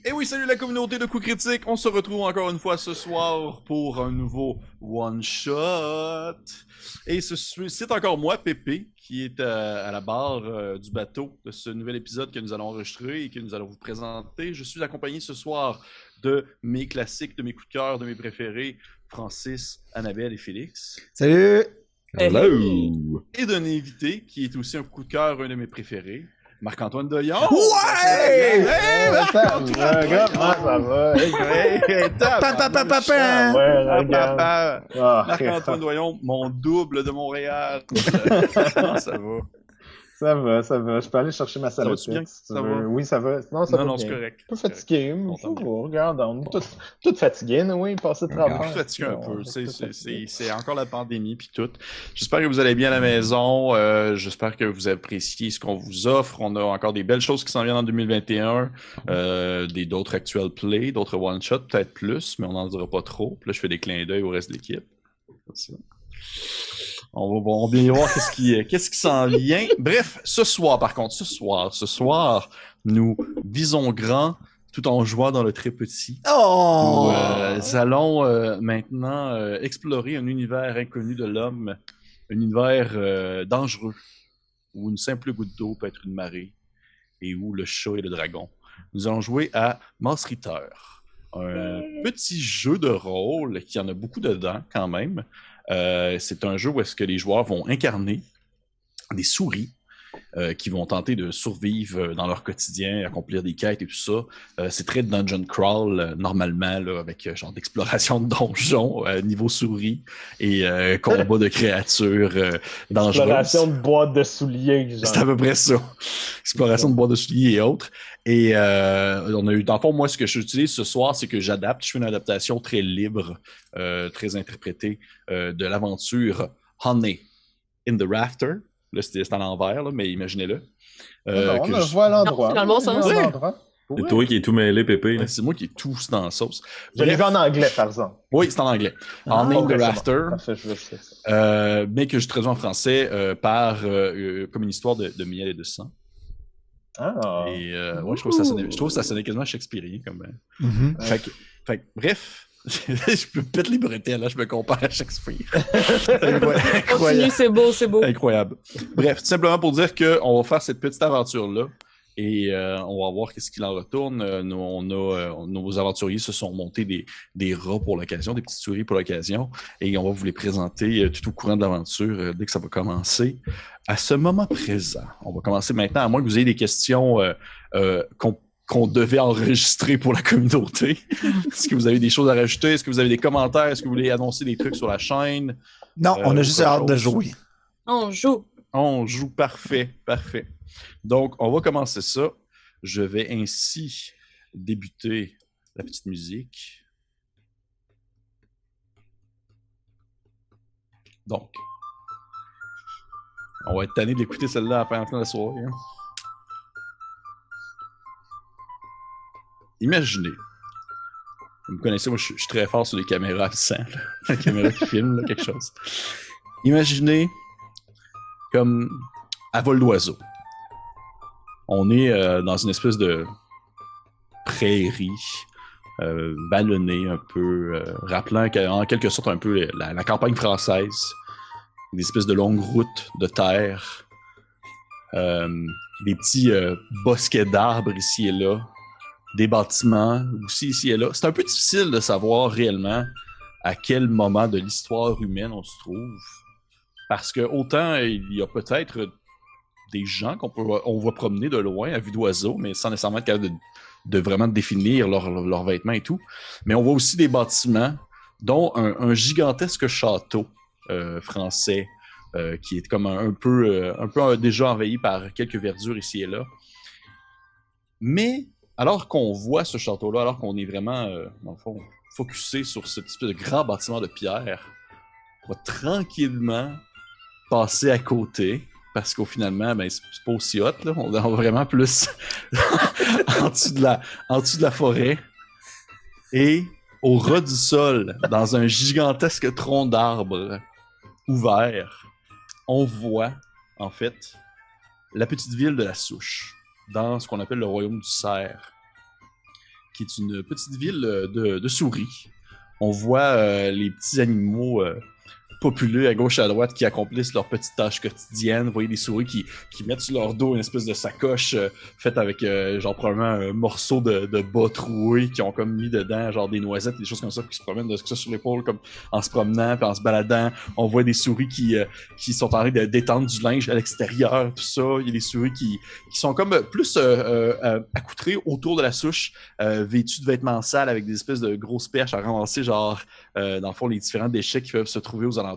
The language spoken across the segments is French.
Et oui, salut la communauté de coups critiques. On se retrouve encore une fois ce soir pour un nouveau one shot. Et c'est encore moi, Pépé, qui est à la barre du bateau de ce nouvel épisode que nous allons enregistrer et que nous allons vous présenter. Je suis accompagné ce soir de mes classiques, de mes coups de cœur, de mes préférés, Francis, Annabelle et Félix. Salut! Hello! Et d'un invité qui est aussi un coup de cœur, un de mes préférés, Marc-Antoine Doyon. Ouais! Hey, Marc-Antoine! Comment ça va? Marc-Antoine Doyon, mon double de Montréal. Comment ça va? Ça va, ça va. Je peux aller chercher ma salade. va-tu bien? Si tu Ça veux. va? Oui, ça va. Non, ça va Non, bien. c'est correct. Un peu fatigué, mais On t'entend. regarde, on est tous fatigués, oui, passé de Je travail. suis fatigué un peu. C'est encore la pandémie puis tout. J'espère que vous allez bien à la maison. J'espère que vous appréciez ce qu'on vous offre. On a encore des belles choses qui s'en viennent en 2021. D'autres actual plays, d'autres one-shots, peut-être plus, mais on n'en dira pas trop. Puis là, je fais des clins d'œil au reste de l'équipe. Comme ça. On va bien voir qu'est-ce qui s'en vient. Bref, ce soir, nous visons grand tout en jouant dans le très petit. Oh! Nous allons maintenant explorer un univers inconnu de l'homme, un univers dangereux, où une simple goutte d'eau peut être une marée, et où le chat est le dragon. Nous allons jouer à Mass Ritter, un petit jeu de rôle qui en a beaucoup dedans quand même. C'est un jeu où est-ce que les joueurs vont incarner des souris qui vont tenter de survivre dans leur quotidien, accomplir des quêtes et tout ça. C'est très dungeon crawl normalement, là, avec genre d'exploration de donjons, niveau souris et combat de créatures dangereuses. Exploration de boîtes de souliers. Genre. C'est à peu près ça. Exploration de boîtes de souliers et autres. Et on a eu, dans le fond, moi, ce que j'utilise ce soir, c'est que j'adapte. Je fais une adaptation très libre, très interprétée de l'aventure Honey in the Rafter. Là, c'est à l'envers, là, mais imaginez-le. On le voit à l'endroit. Non, c'est dans le bon sens. Ouais. C'est toi qui es tout mêlé, Pépé. Ouais, c'est moi qui ai tout dans la sauce. Je l'ai Bref. vu en anglais, par exemple. Oui, c'est en anglais. Honey in Ok, the c'est Rafter. bon. Parfait, je sais ça. Mais que je traduis en français comme une histoire de miel et de sang. Ah. Et ouais, je trouve que ça sonnait quasiment shakespearien. Comme, Mm-hmm. fait que, bref, je peux péter les bretelles, là, je me compare à Shakespeare. Continue, c'est beau, c'est beau. Incroyable. Bref, tout simplement pour dire qu'on va faire cette petite aventure-là et on va voir qu'est-ce qu'il en retourne. Nos aventuriers se sont montés des rats pour l'occasion, des petites souris pour l'occasion, et on va vous les présenter tout au courant de l'aventure dès que ça va commencer. À ce moment présent, on va commencer maintenant, à moins que vous ayez des questions qu'on devait enregistrer pour la communauté. Est-ce que vous avez des choses à rajouter? Est-ce que vous avez des commentaires? Est-ce que vous voulez annoncer des trucs sur la chaîne? Non, on a juste hâte de jouer. On joue. On joue, parfait. Donc, on va commencer ça. Je vais ainsi débuter la petite musique. Donc, on va être tanné d'écouter celle-là à la fin de la soirée. Hein. Imaginez. Vous me connaissez, moi je suis très fort sur les caméras absentes. La caméra qui filme là, quelque chose. Imaginez comme à vol d'oiseau. On est dans une espèce de prairie vallonnée un peu, rappelant en quelque sorte un peu la campagne française. Des espèces de longues routes de terre. Des petits bosquets d'arbres ici et là. Des bâtiments aussi ici et là. C'est un peu difficile de savoir réellement à quel moment de l'histoire humaine on se trouve. Parce que autant il y a peut-être des gens on va promener de loin à vue d'oiseau, mais sans nécessairement être capable de vraiment définir leurs vêtements et tout. Mais on voit aussi des bâtiments, dont un gigantesque château français qui est comme un peu déjà envahi par quelques verdures ici et là. Mais alors qu'on voit ce château-là, alors qu'on est vraiment, dans le fond, focusé sur cette espèce de grand bâtiment de pierre, on va tranquillement passer à côté, parce qu'au finalement, ben, c'est pas aussi hot, là. On est vraiment plus en dessous de la forêt. Et au ras du sol, dans un gigantesque tronc d'arbre ouvert, on voit, en fait, la petite ville de la Souche, dans ce qu'on appelle le royaume du cerf, qui est une petite ville de souris. On voit les petits animaux populeux à gauche et à droite qui accomplissent leurs petites tâches quotidiennes. Vous voyez des souris qui mettent sur leur dos une espèce de sacoche faite avec genre probablement un morceau de bas troué qui ont comme mis dedans genre des noisettes, des choses comme ça, qui se promènent de ça sur l'épaule comme en se promenant puis en se baladant. On voit des souris qui sont en train de détendre du linge à l'extérieur, tout ça. Il y a des souris qui sont comme plus accoutrées autour de la souche, vêtues de vêtements sales avec des espèces de grosses perches à ramasser genre dans le fond les différents déchets qui peuvent se trouver aux alentours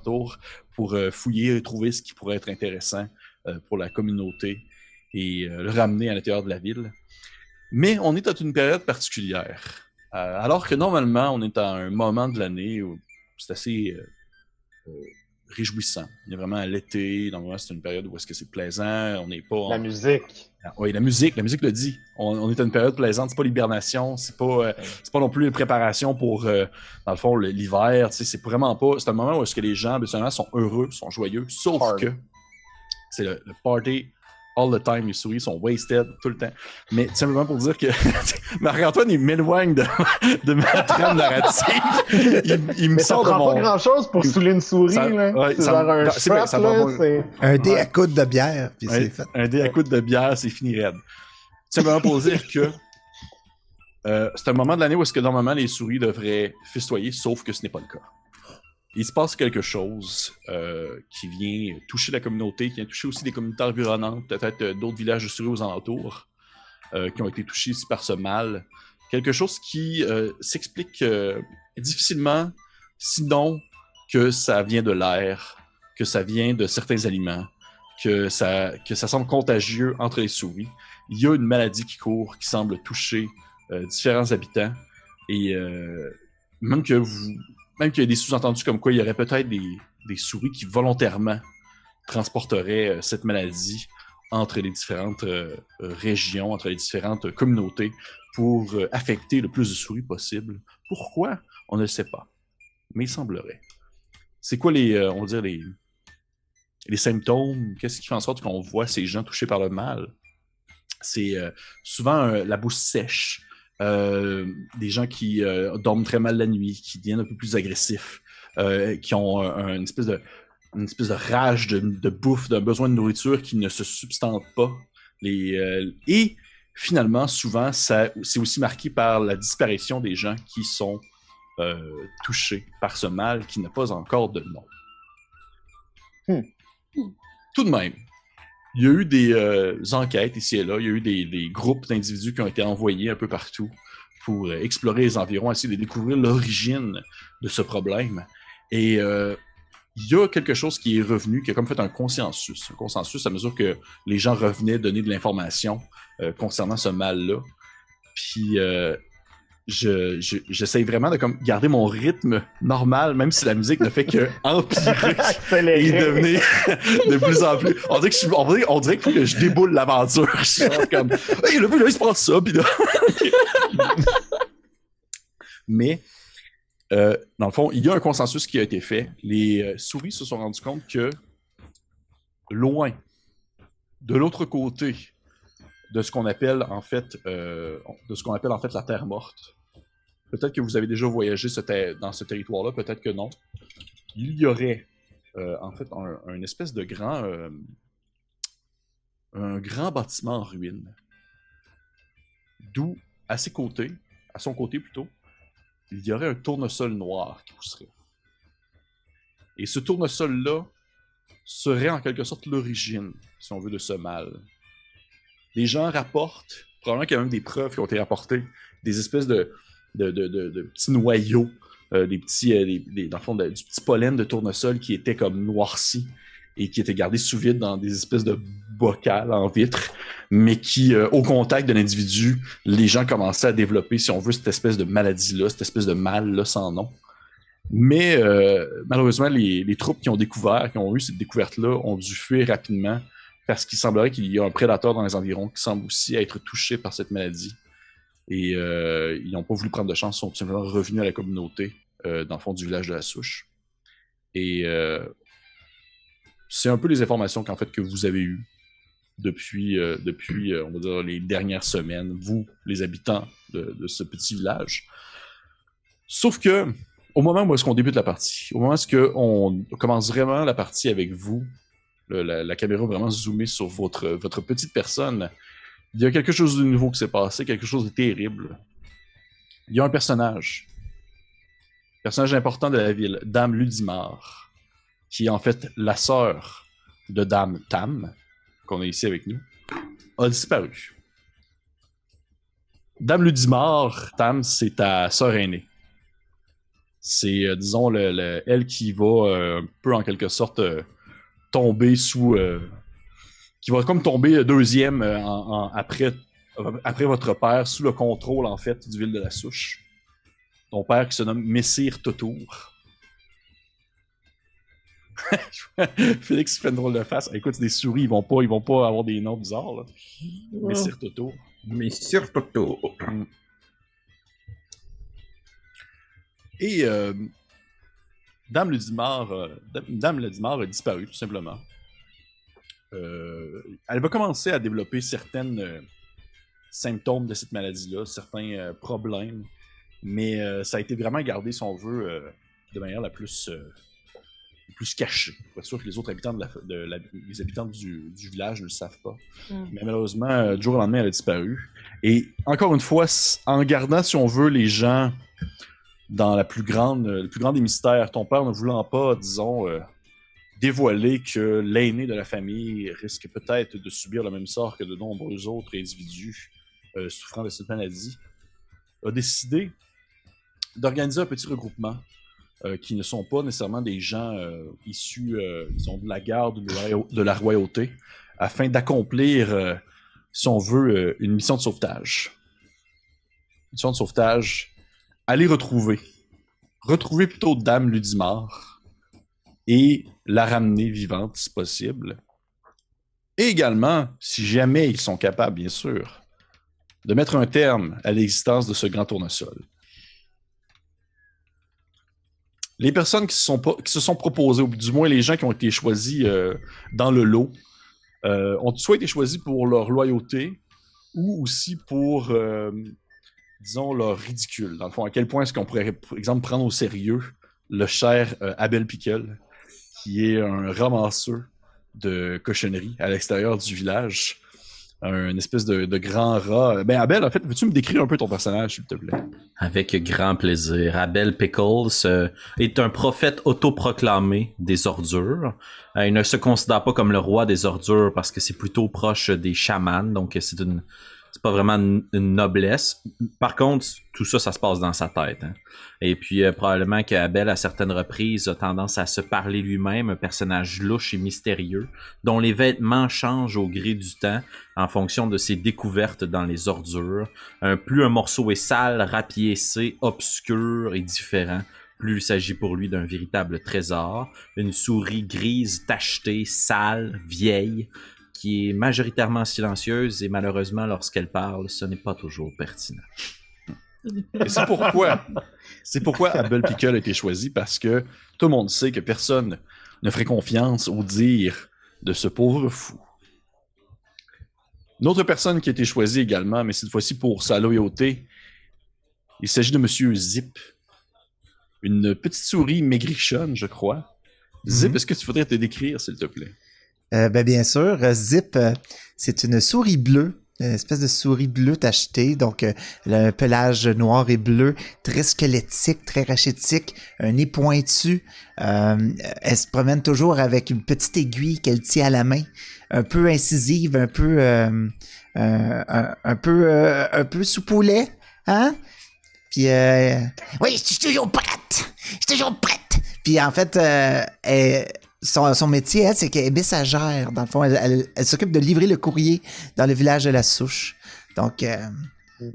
pour fouiller et trouver ce qui pourrait être intéressant pour la communauté et le ramener à l'intérieur de la ville. Mais on est dans une période particulière. Alors que normalement, on est à un moment de l'année où c'est assez réjouissant. On est vraiment à l'été, normalement c'est une période où est-ce que c'est plaisant, on n'est pas... La musique. Oui, la musique le dit. On est à une période plaisante, c'est pas l'hibernation, c'est pas non plus une préparation pour, dans le fond, l'hiver, tu sais, c'est vraiment pas... C'est un moment où est-ce que les gens, habituellement, sont heureux, sont joyeux, sauf que c'est le party all the time, les souris sont wasted tout le temps. Mais simplement pour dire que Marc-Antoine, il m'éloigne de ma trame narrative. Il me sort de mon... ça prend pas grand-chose pour saouler une souris, là. Ouais, c'est genre un shot, là, c'est... Un dé à coude de bière, puis c'est fait. Un dé à coude de bière, c'est fini raide. Simplement pour dire que c'est un moment de l'année où est-ce que normalement les souris devraient festoyer, sauf que ce n'est pas le cas. Il se passe quelque chose qui vient toucher la communauté, qui vient toucher aussi des communautés environnantes, peut-être d'autres villages de souris aux alentours, qui ont été touchés ici par ce mal. Quelque chose qui s'explique difficilement, sinon que ça vient de l'air, que ça vient de certains aliments, que ça semble contagieux entre les souris. Il y a une maladie qui court, qui semble toucher différents habitants, et même qu'il y a des sous-entendus comme quoi il y aurait peut-être des souris qui volontairement transporteraient cette maladie entre les différentes régions, entre les différentes communautés pour affecter le plus de souris possible. Pourquoi? On ne le sait pas. Mais il semblerait. C'est quoi on va dire les symptômes? Qu'est-ce qui fait en sorte qu'on voit ces gens touchés par le mal? C'est souvent la bouche sèche, des gens qui dorment très mal la nuit, qui deviennent un peu plus agressifs, qui ont une espèce de rage de bouffe, d'un besoin de nourriture qui ne se substante pas. Et finalement, souvent, c'est aussi marqué par la disparition des gens qui sont touchés par ce mal qui n'a pas encore de nom. Tout de même, il y a eu des enquêtes ici et là, il y a eu des groupes d'individus qui ont été envoyés un peu partout pour explorer les environs, essayer de découvrir l'origine de ce problème. Et il y a quelque chose qui est revenu, qui a comme fait un consensus à mesure que les gens revenaient donner de l'information concernant ce mal-là. Puis j'essaye vraiment de comme garder mon rythme normal, même si la musique ne fait que empirer et devenir de plus en plus. On dirait qu'il faut que je déboule l'aventure. Je suis comme, hey, là, il se passe ça, puis là. Mais, dans le fond, il y a un consensus qui a été fait. Les souris se sont rendus compte que, loin, de l'autre côté de ce qu'on appelle en fait la Terre morte. Peut-être que vous avez déjà voyagé dans ce territoire-là, peut-être que non. Il y aurait en fait un espèce de un grand bâtiment en ruine. D'où, à son côté plutôt, il y aurait un tournesol noir qui pousserait. Et ce tournesol-là serait en quelque sorte l'origine, si on veut, de ce mal. Les gens rapportent, probablement qu'il y a même des preuves qui ont été rapportées, des espèces de petits noyaux, dans le fond, du petit pollen de tournesol qui était comme noirci et qui était gardé sous vide dans des espèces de bocals en vitre, mais qui, au contact de l'individu, les gens commençaient à développer, si on veut, cette espèce de maladie-là, cette espèce de mal-là sans nom. Mais malheureusement, les troupes qui ont eu cette découverte-là, ont dû fuir rapidement parce qu'il semblerait qu'il y a un prédateur dans les environs qui semble aussi être touché par cette maladie. Et ils n'ont pas voulu prendre de chance, ils sont tout simplement revenus à la communauté, dans le fond du village de la Souche. Et c'est un peu les informations que vous avez eues. depuis on va dire, les dernières semaines, vous, les habitants de ce petit village. Sauf que, au moment où est-ce qu'on débute la partie, au moment où est-ce qu'on commence vraiment la partie avec vous, la caméra vraiment zoomée sur votre petite personne, il y a quelque chose de nouveau qui s'est passé, quelque chose de terrible. Il y a un personnage important de la ville, Dame Ludimar, qui est en fait la sœur de Dame Tam, qu'on a ici avec nous, a disparu. Dame Ludimar, Tam, c'est ta sœur aînée. C'est, disons, elle qui va un peu, en quelque sorte, tomber sous... qui va comme tomber deuxième après votre père, sous le contrôle, en fait, du ville de la Souche. Ton père qui se nomme Messire Totour. Félix fait une drôle de face. Écoute, des souris, ils vont pas avoir des noms bizarres, là. Messire Totour. Messire Totour. Et Dame Ludimar a disparu, tout simplement. Elle va commencer à développer certains symptômes de cette maladie-là, certains problèmes, mais ça a été vraiment gardé, si on veut, de manière la plus cachée. Pour être sûr que les autres habitants les habitants du village ne le savent pas. Mais malheureusement, du jour au lendemain, elle a disparu. Et encore une fois, en gardant, si on veut, les gens dans le plus grand des mystères, ton père ne voulant pas, disons, dévoiler que l'aîné de la famille risque peut-être de subir le même sort que de nombreux autres individus souffrant de cette maladie, a décidé d'organiser un petit regroupement qui ne sont pas nécessairement des gens issus, disons, de la garde ou de la royauté, afin d'accomplir, si on veut, une mission de sauvetage. Une mission de sauvetage, aller retrouver plutôt Dame Ludimar et la ramener vivante, si possible. Et également, si jamais ils sont capables, bien sûr, de mettre un terme à l'existence de ce grand tournesol. Les personnes qui se sont proposées, ou du moins les gens qui ont été choisis dans le lot, ont soit été choisis pour leur loyauté, ou aussi pour, disons, leur ridicule. Dans le fond, à quel point est-ce qu'on pourrait, par exemple, prendre au sérieux le cher Abel Pickle, qui est un ramasseur de cochonneries à l'extérieur du village. Un espèce de grand rat. Ben Abel, en fait, veux-tu me décrire un peu ton personnage, s'il te plaît? Avec grand plaisir. Abel Pickles est un prophète autoproclamé des ordures. Il ne se considère pas comme le roi des ordures parce que c'est plutôt proche des chamans, donc c'est pas vraiment une noblesse. Par contre, tout ça, ça se passe dans sa tête. Hein. Et puis, probablement qu'Abel, à certaines reprises, a tendance à se parler lui-même, un personnage louche et mystérieux, dont les vêtements changent au gré du temps en fonction de ses découvertes dans les ordures. Plus un morceau est sale, rapiécé, obscur et différent, plus il s'agit pour lui d'un véritable trésor. Une souris grise, tachetée, sale, vieille, qui est majoritairement silencieuse et malheureusement, lorsqu'elle parle, ce n'est pas toujours pertinent. Et c'est pourquoi Abel Pickle a été choisi, parce que tout le monde sait que personne ne ferait confiance au dire de ce pauvre fou. Une autre personne qui a été choisie également, mais cette fois-ci pour sa loyauté, il s'agit de Monsieur Zip. Une petite souris maigrichonne, je crois. Zip, est-ce que tu voudrais te décrire, s'il te plaît? Ben bien sûr, Zip, c'est une souris bleue, une espèce de souris bleue tachetée, donc elle a un pelage noir et bleu, très squelettique, très rachitique, un nez pointu. Elle se promène toujours avec une petite aiguille qu'elle tient à la main, un peu incisive, un peu sous poulet, hein? Puis oui, je suis toujours prête. Puis en fait, son métier, elle, c'est qu'elle est messagère. Dans le fond, elle s'occupe de livrer le courrier dans le village de la Souche. Donc,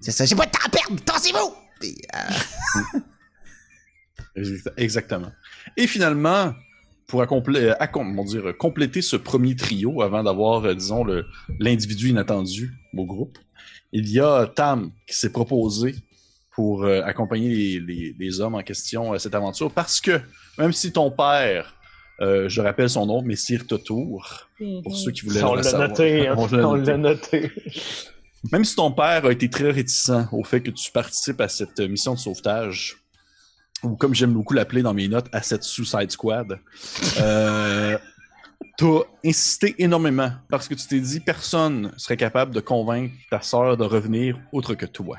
c'est ça. J'ai pas de temps à perdre. Tassez-vous! Puis, Exactement. Et finalement, pour compléter ce premier trio, avant d'avoir, disons, l'individu inattendu au groupe, il y a Tam qui s'est proposé pour accompagner les hommes en question à cette aventure, parce que même si ton père Je rappelle son nom, Messire Totour, pour ceux qui voulaient le savoir. On l'a noté. Même si ton père a été très réticent au fait que tu participes à cette mission de sauvetage, ou comme j'aime beaucoup l'appeler dans mes notes, à cette Suicide Squad, t'as insisté énormément parce que tu t'es dit personne serait capable de convaincre ta sœur de revenir autre que toi.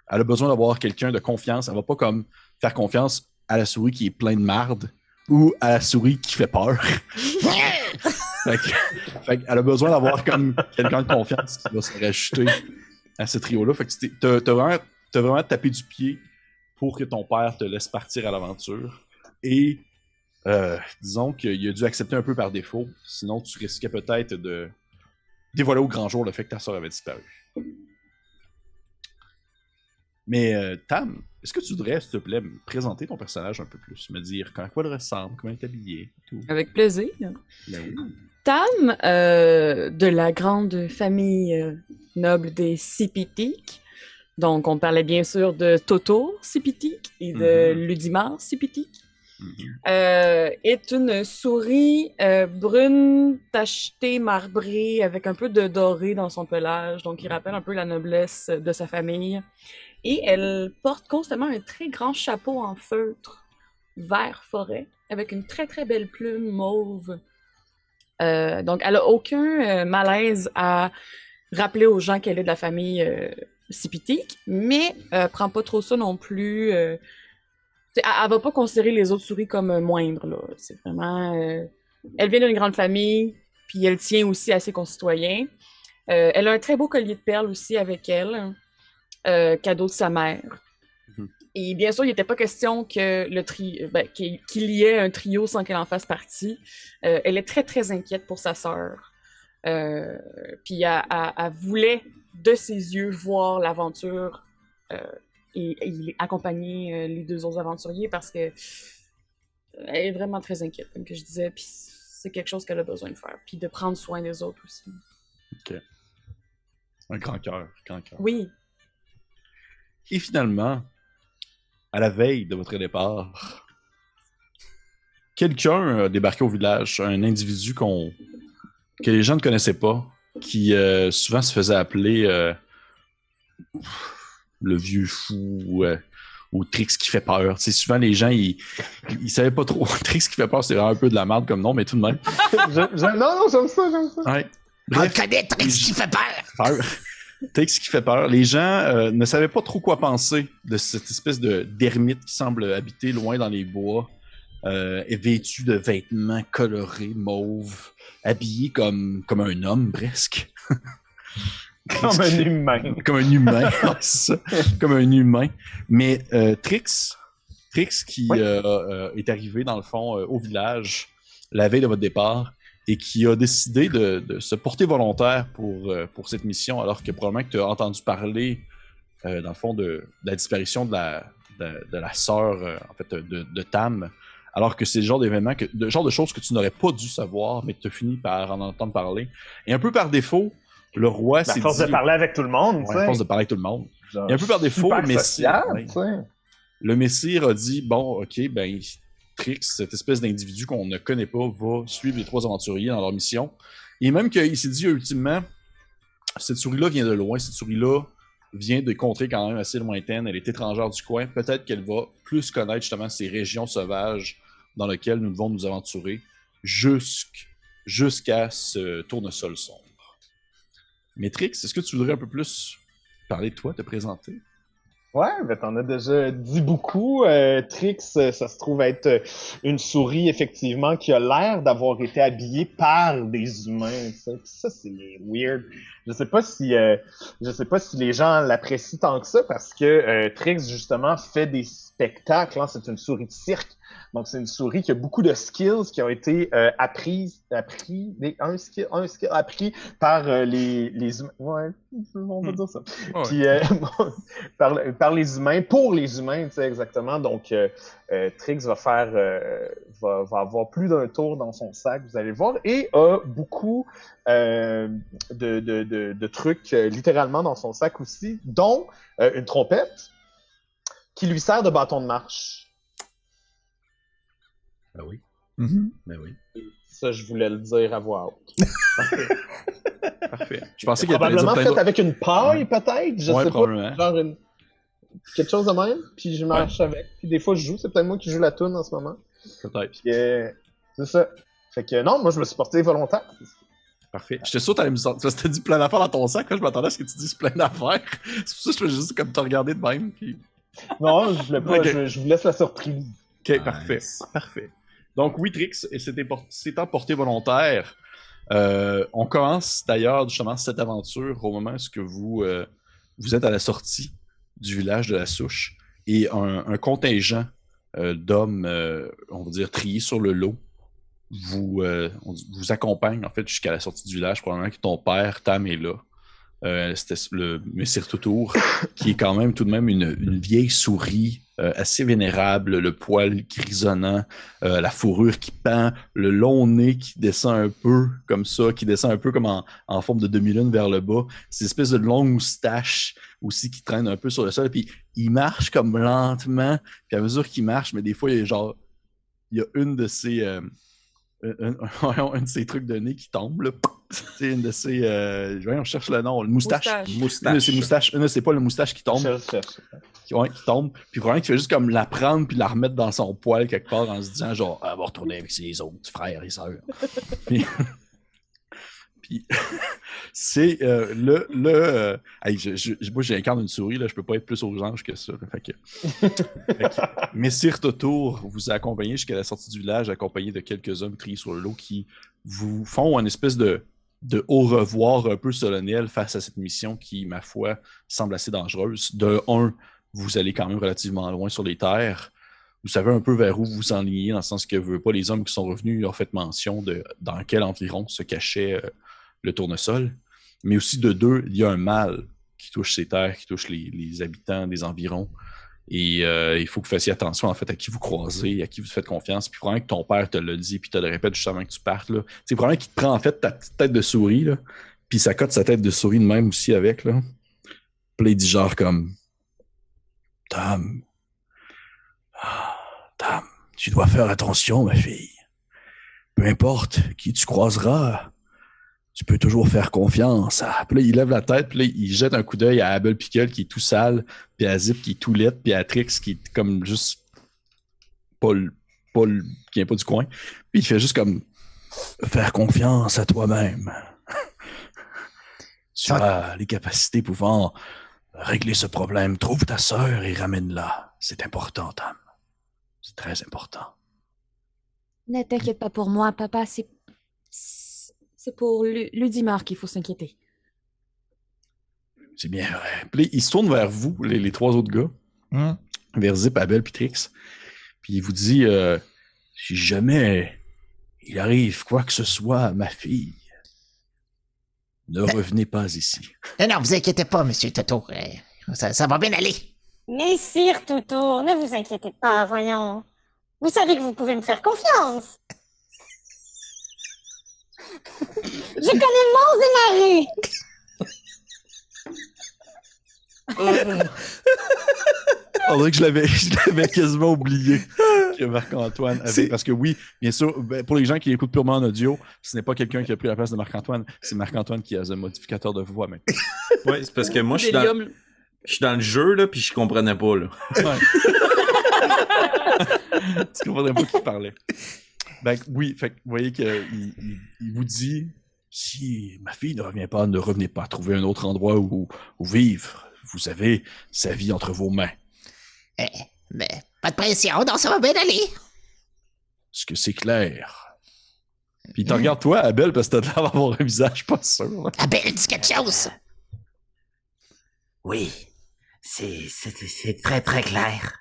Elle a besoin d'avoir quelqu'un de confiance. Elle va pas comme faire confiance à la souris qui est pleine de marde ou à la souris qui fait peur. Fait qu'elle a besoin d'avoir comme quelqu'un de confiance qui va se rajouter à ce trio-là. Fait que t'as vraiment tapé du pied pour que ton père te laisse partir à l'aventure. Et disons qu'il a dû accepter un peu par défaut. Sinon, tu risquais peut-être de dévoiler au grand jour le fait que ta soeur avait disparu. Mais Tam, est-ce que tu voudrais, s'il te plaît, me présenter ton personnage un peu plus? Me dire à quoi il ressemble, comment il est habillé, tout. Avec plaisir. Ben oui. Tam, de la grande famille noble des Sipitik. Donc, on parlait bien sûr de Toto Sipitik et de Ludimar Sipitik. Est une souris brune, tachetée, marbrée, avec un peu de doré dans son pelage, donc il rappelle un peu la noblesse de sa famille. Et elle porte constamment un très grand chapeau en feutre vert forêt, avec une très très belle plume mauve. Donc elle a aucun malaise à rappeler aux gens qu'elle est de la famille Sipitik, mais prend pas trop ça non plus. Elle va pas considérer les autres souris comme moindres, là. C'est vraiment... elle vient d'une grande famille, puis elle tient aussi à ses concitoyens. Elle a un très beau collier de perles aussi avec elle, cadeau de sa mère. Et bien sûr, il n'était pas question que qu'il y ait un trio sans qu'elle en fasse partie. Elle est très, très inquiète pour sa sœur. Puis elle voulait, de ses yeux, voir l'aventure et accompagner les deux autres aventuriers parce que elle est vraiment très inquiète, comme que je disais, puis c'est quelque chose qu'elle a besoin de faire, puis de prendre soin des autres aussi. Ok. Un grand cœur, grand cœur. Oui. Et finalement, à la veille de votre départ, quelqu'un a débarqué au village, un individu que les gens ne connaissaient pas, qui souvent se faisait appeler le vieux fou ou Trix qui fait peur. T'sais, souvent, les gens, ils savaient pas trop. Trix qui fait peur, c'est vraiment un peu de la merde comme nom, mais tout de même. Non, j'aime ça. Ouais. Bref, on connaît Trix qui fait peur. Trix qui fait peur. Les gens ne savaient pas trop quoi penser de cette espèce d'ermite qui semble habiter loin dans les bois, vêtu de vêtements colorés, mauves, habillé comme un homme, presque. Comme un humain. Comme un humain, c'est ça. Comme un humain. Mais Trix qui est arrivé, dans le fond, au village la veille de votre départ et qui a décidé de se porter volontaire pour cette mission, alors que probablement que tu as entendu parler, dans le fond, de la disparition de la sœur, en fait, de Tam, alors que c'est le genre d'événement, le genre de choses que tu n'aurais pas dû savoir, mais que tu as fini par en entendre parler. Et un peu par défaut, le roi s'est dit... À force de parler avec tout le monde, tu sais. À force de parler avec tout le monde. Et un peu par défaut, le Messire a dit, bon, ok, ben, Trix, cette espèce d'individu qu'on ne connaît pas, va suivre les trois aventuriers dans leur mission. Et même qu'il s'est dit, ultimement, cette souris-là vient de loin, cette souris-là vient de contrées quand même assez lointaines, elle est étrangère du coin, peut-être qu'elle va plus connaître justement ces régions sauvages dans lesquelles nous devons nous aventurer jusqu'à ce tournesol sombre. Mais Trix, est-ce que tu voudrais un peu plus parler de toi, te présenter? Ouais, ben t'en as déjà dit beaucoup. Trix, ça se trouve être une souris, effectivement, qui a l'air d'avoir été habillée par des humains. Ça c'est weird. Je sais pas si les gens l'apprécient tant que ça, parce que Trix, justement, fait des spectacles. Hein, c'est une souris de cirque. Donc, c'est une souris qui a beaucoup de skills qui ont été appris par les humains. Ouais, on va dire ça. Ouais. Puis, par les humains, pour les humains, tu sais, exactement. Donc, Trix va avoir plus d'un tour dans son sac, vous allez voir, et a beaucoup de trucs littéralement dans son sac aussi, dont une trompette qui lui sert de bâton de marche. Ben oui. Ben oui. Ça, je voulais le dire à voix haute. Parfait. Je pensais qu'il y avait Probablement peut-être fait avec une paille, peut-être, je Ouais, sais probablement. pas. Genre quelque chose de même, puis je marche avec. Puis des fois, je joue. C'est peut-être moi qui joue la toune en ce moment. Peut-être. Puis c'est ça. Fait que non, moi, je me suis porté volontaire. Parfait. J'étais sûr que t'allais me sortir. Parce que t'as dit plein d'affaires dans ton sac. Là, je m'attendais à ce que tu dises plein d'affaires. C'est pour ça que je fais juste comme te regarder de même. Puis... Non, je voulais pas. Ok. Je vous laisse la surprise. Ok, Nice. parfait. Parfait. Donc, oui, Trix, s'étant porté volontaire, on commence d'ailleurs justement cette aventure au moment où vous êtes à la sortie du village de la Souche et un contingent d'hommes, on va dire, triés sur le lot, vous accompagne en fait jusqu'à la sortie du village. Probablement que ton père, Tam, est là. C'était le Messire Toutour, qui est quand même tout de même une vieille souris assez vénérable, le poil grisonnant, la fourrure qui pend, le long nez qui descend un peu comme ça, qui descend un peu comme en forme de demi-lune vers le bas, ces espèces de longues moustaches aussi qui traînent un peu sur le sol, puis il marche comme lentement, puis à mesure qu'il marche, mais des fois il y a une de ces un de ces trucs de nez qui tombe, là. C'est une de ces. On cherche le nom, le moustache. Moustache. Une de ces moustaches. C'est pas le moustache qui tombe. Je cherche. Qui tombe. Puis vraiment, tu fais juste comme la prendre puis la remettre dans son poil quelque part en se disant, genre, elle va retourner avec ses autres frères et sœurs. Puis c'est moi, j'incarne une souris, là, je peux pas être plus aux anges que ça. Là, fait que Messire Totour vous a accompagné jusqu'à la sortie du village, accompagné de quelques hommes triés sur le lot qui vous font une espèce de au revoir un peu solennel face à cette mission qui, ma foi, semble assez dangereuse. De un, vous allez quand même relativement loin sur les terres. Vous savez un peu vers où vous vous enlignez, dans le sens que pas les hommes qui sont revenus ont fait mention de dans quel environ se cachait le tournesol. Mais aussi de deux, il y a un mal qui touche ces terres, qui touche les habitants des environs. Et il faut que vous fassiez attention en fait à qui vous croisez, à qui vous faites confiance. Puis probablement que ton père te l'a dit, puis te le répète juste avant que tu partes. Là. C'est probablement qu'il te prend en fait ta petite tête de souris, là, puis ça cote sa tête de souris de même aussi avec. Là. Puis là, il dit genre comme Tam, tu dois faire attention, ma fille. Peu importe qui tu croiseras, tu peux toujours faire confiance. Puis là, il lève la tête, puis là, il jette un coup d'œil à Abel Pickle qui est tout sale, puis à Zip qui est tout laid, puis à Trix qui est comme juste qui vient pas du coin. Puis il fait juste comme faire confiance à toi-même. Tu as les capacités pouvant régler ce problème. Trouve ta sœur et ramène-la. C'est important, Tam. C'est très important. Ne t'inquiète pas pour moi, papa, c'est pour Ludimar qu'il faut s'inquiéter. C'est bien vrai. Puis là, il se tourne vers vous, les trois autres gars, vers Zip, Abel puis Trix. Puis il vous dit si jamais il arrive quoi que ce soit à ma fille, ne revenez pas ici. Non, vous inquiétez pas, monsieur Toto. Ça va bien aller. Messire Toto, ne vous inquiétez pas, voyons. Vous savez que vous pouvez me faire confiance. Je connais Mons et Marie. On dirait que je l'avais quasiment oublié que Marc-Antoine avait. Parce que oui, bien sûr, pour les gens qui écoutent purement en audio, ce n'est pas quelqu'un qui a pris la place de Marc-Antoine, c'est Marc-Antoine qui a un modificateur de voix maintenant. Ouais, c'est parce que moi, je suis dans le jeu, là, puis je comprenais pas, là. Ouais. Tu comprenais pas qui parlait. Ben oui, fait que vous voyez qu'il vous dit si ma fille ne revient pas, ne revenez pas, trouvez un autre endroit où vivre. Vous avez sa vie entre vos mains. Mais pas de pression, non, ça va bien aller. Est-ce que c'est clair? Puis tu regardes toi, Abel, parce que t'as l'air d'avoir un visage pas sûr. Là. Abel, dis quelque chose. Oui, c'est très très clair.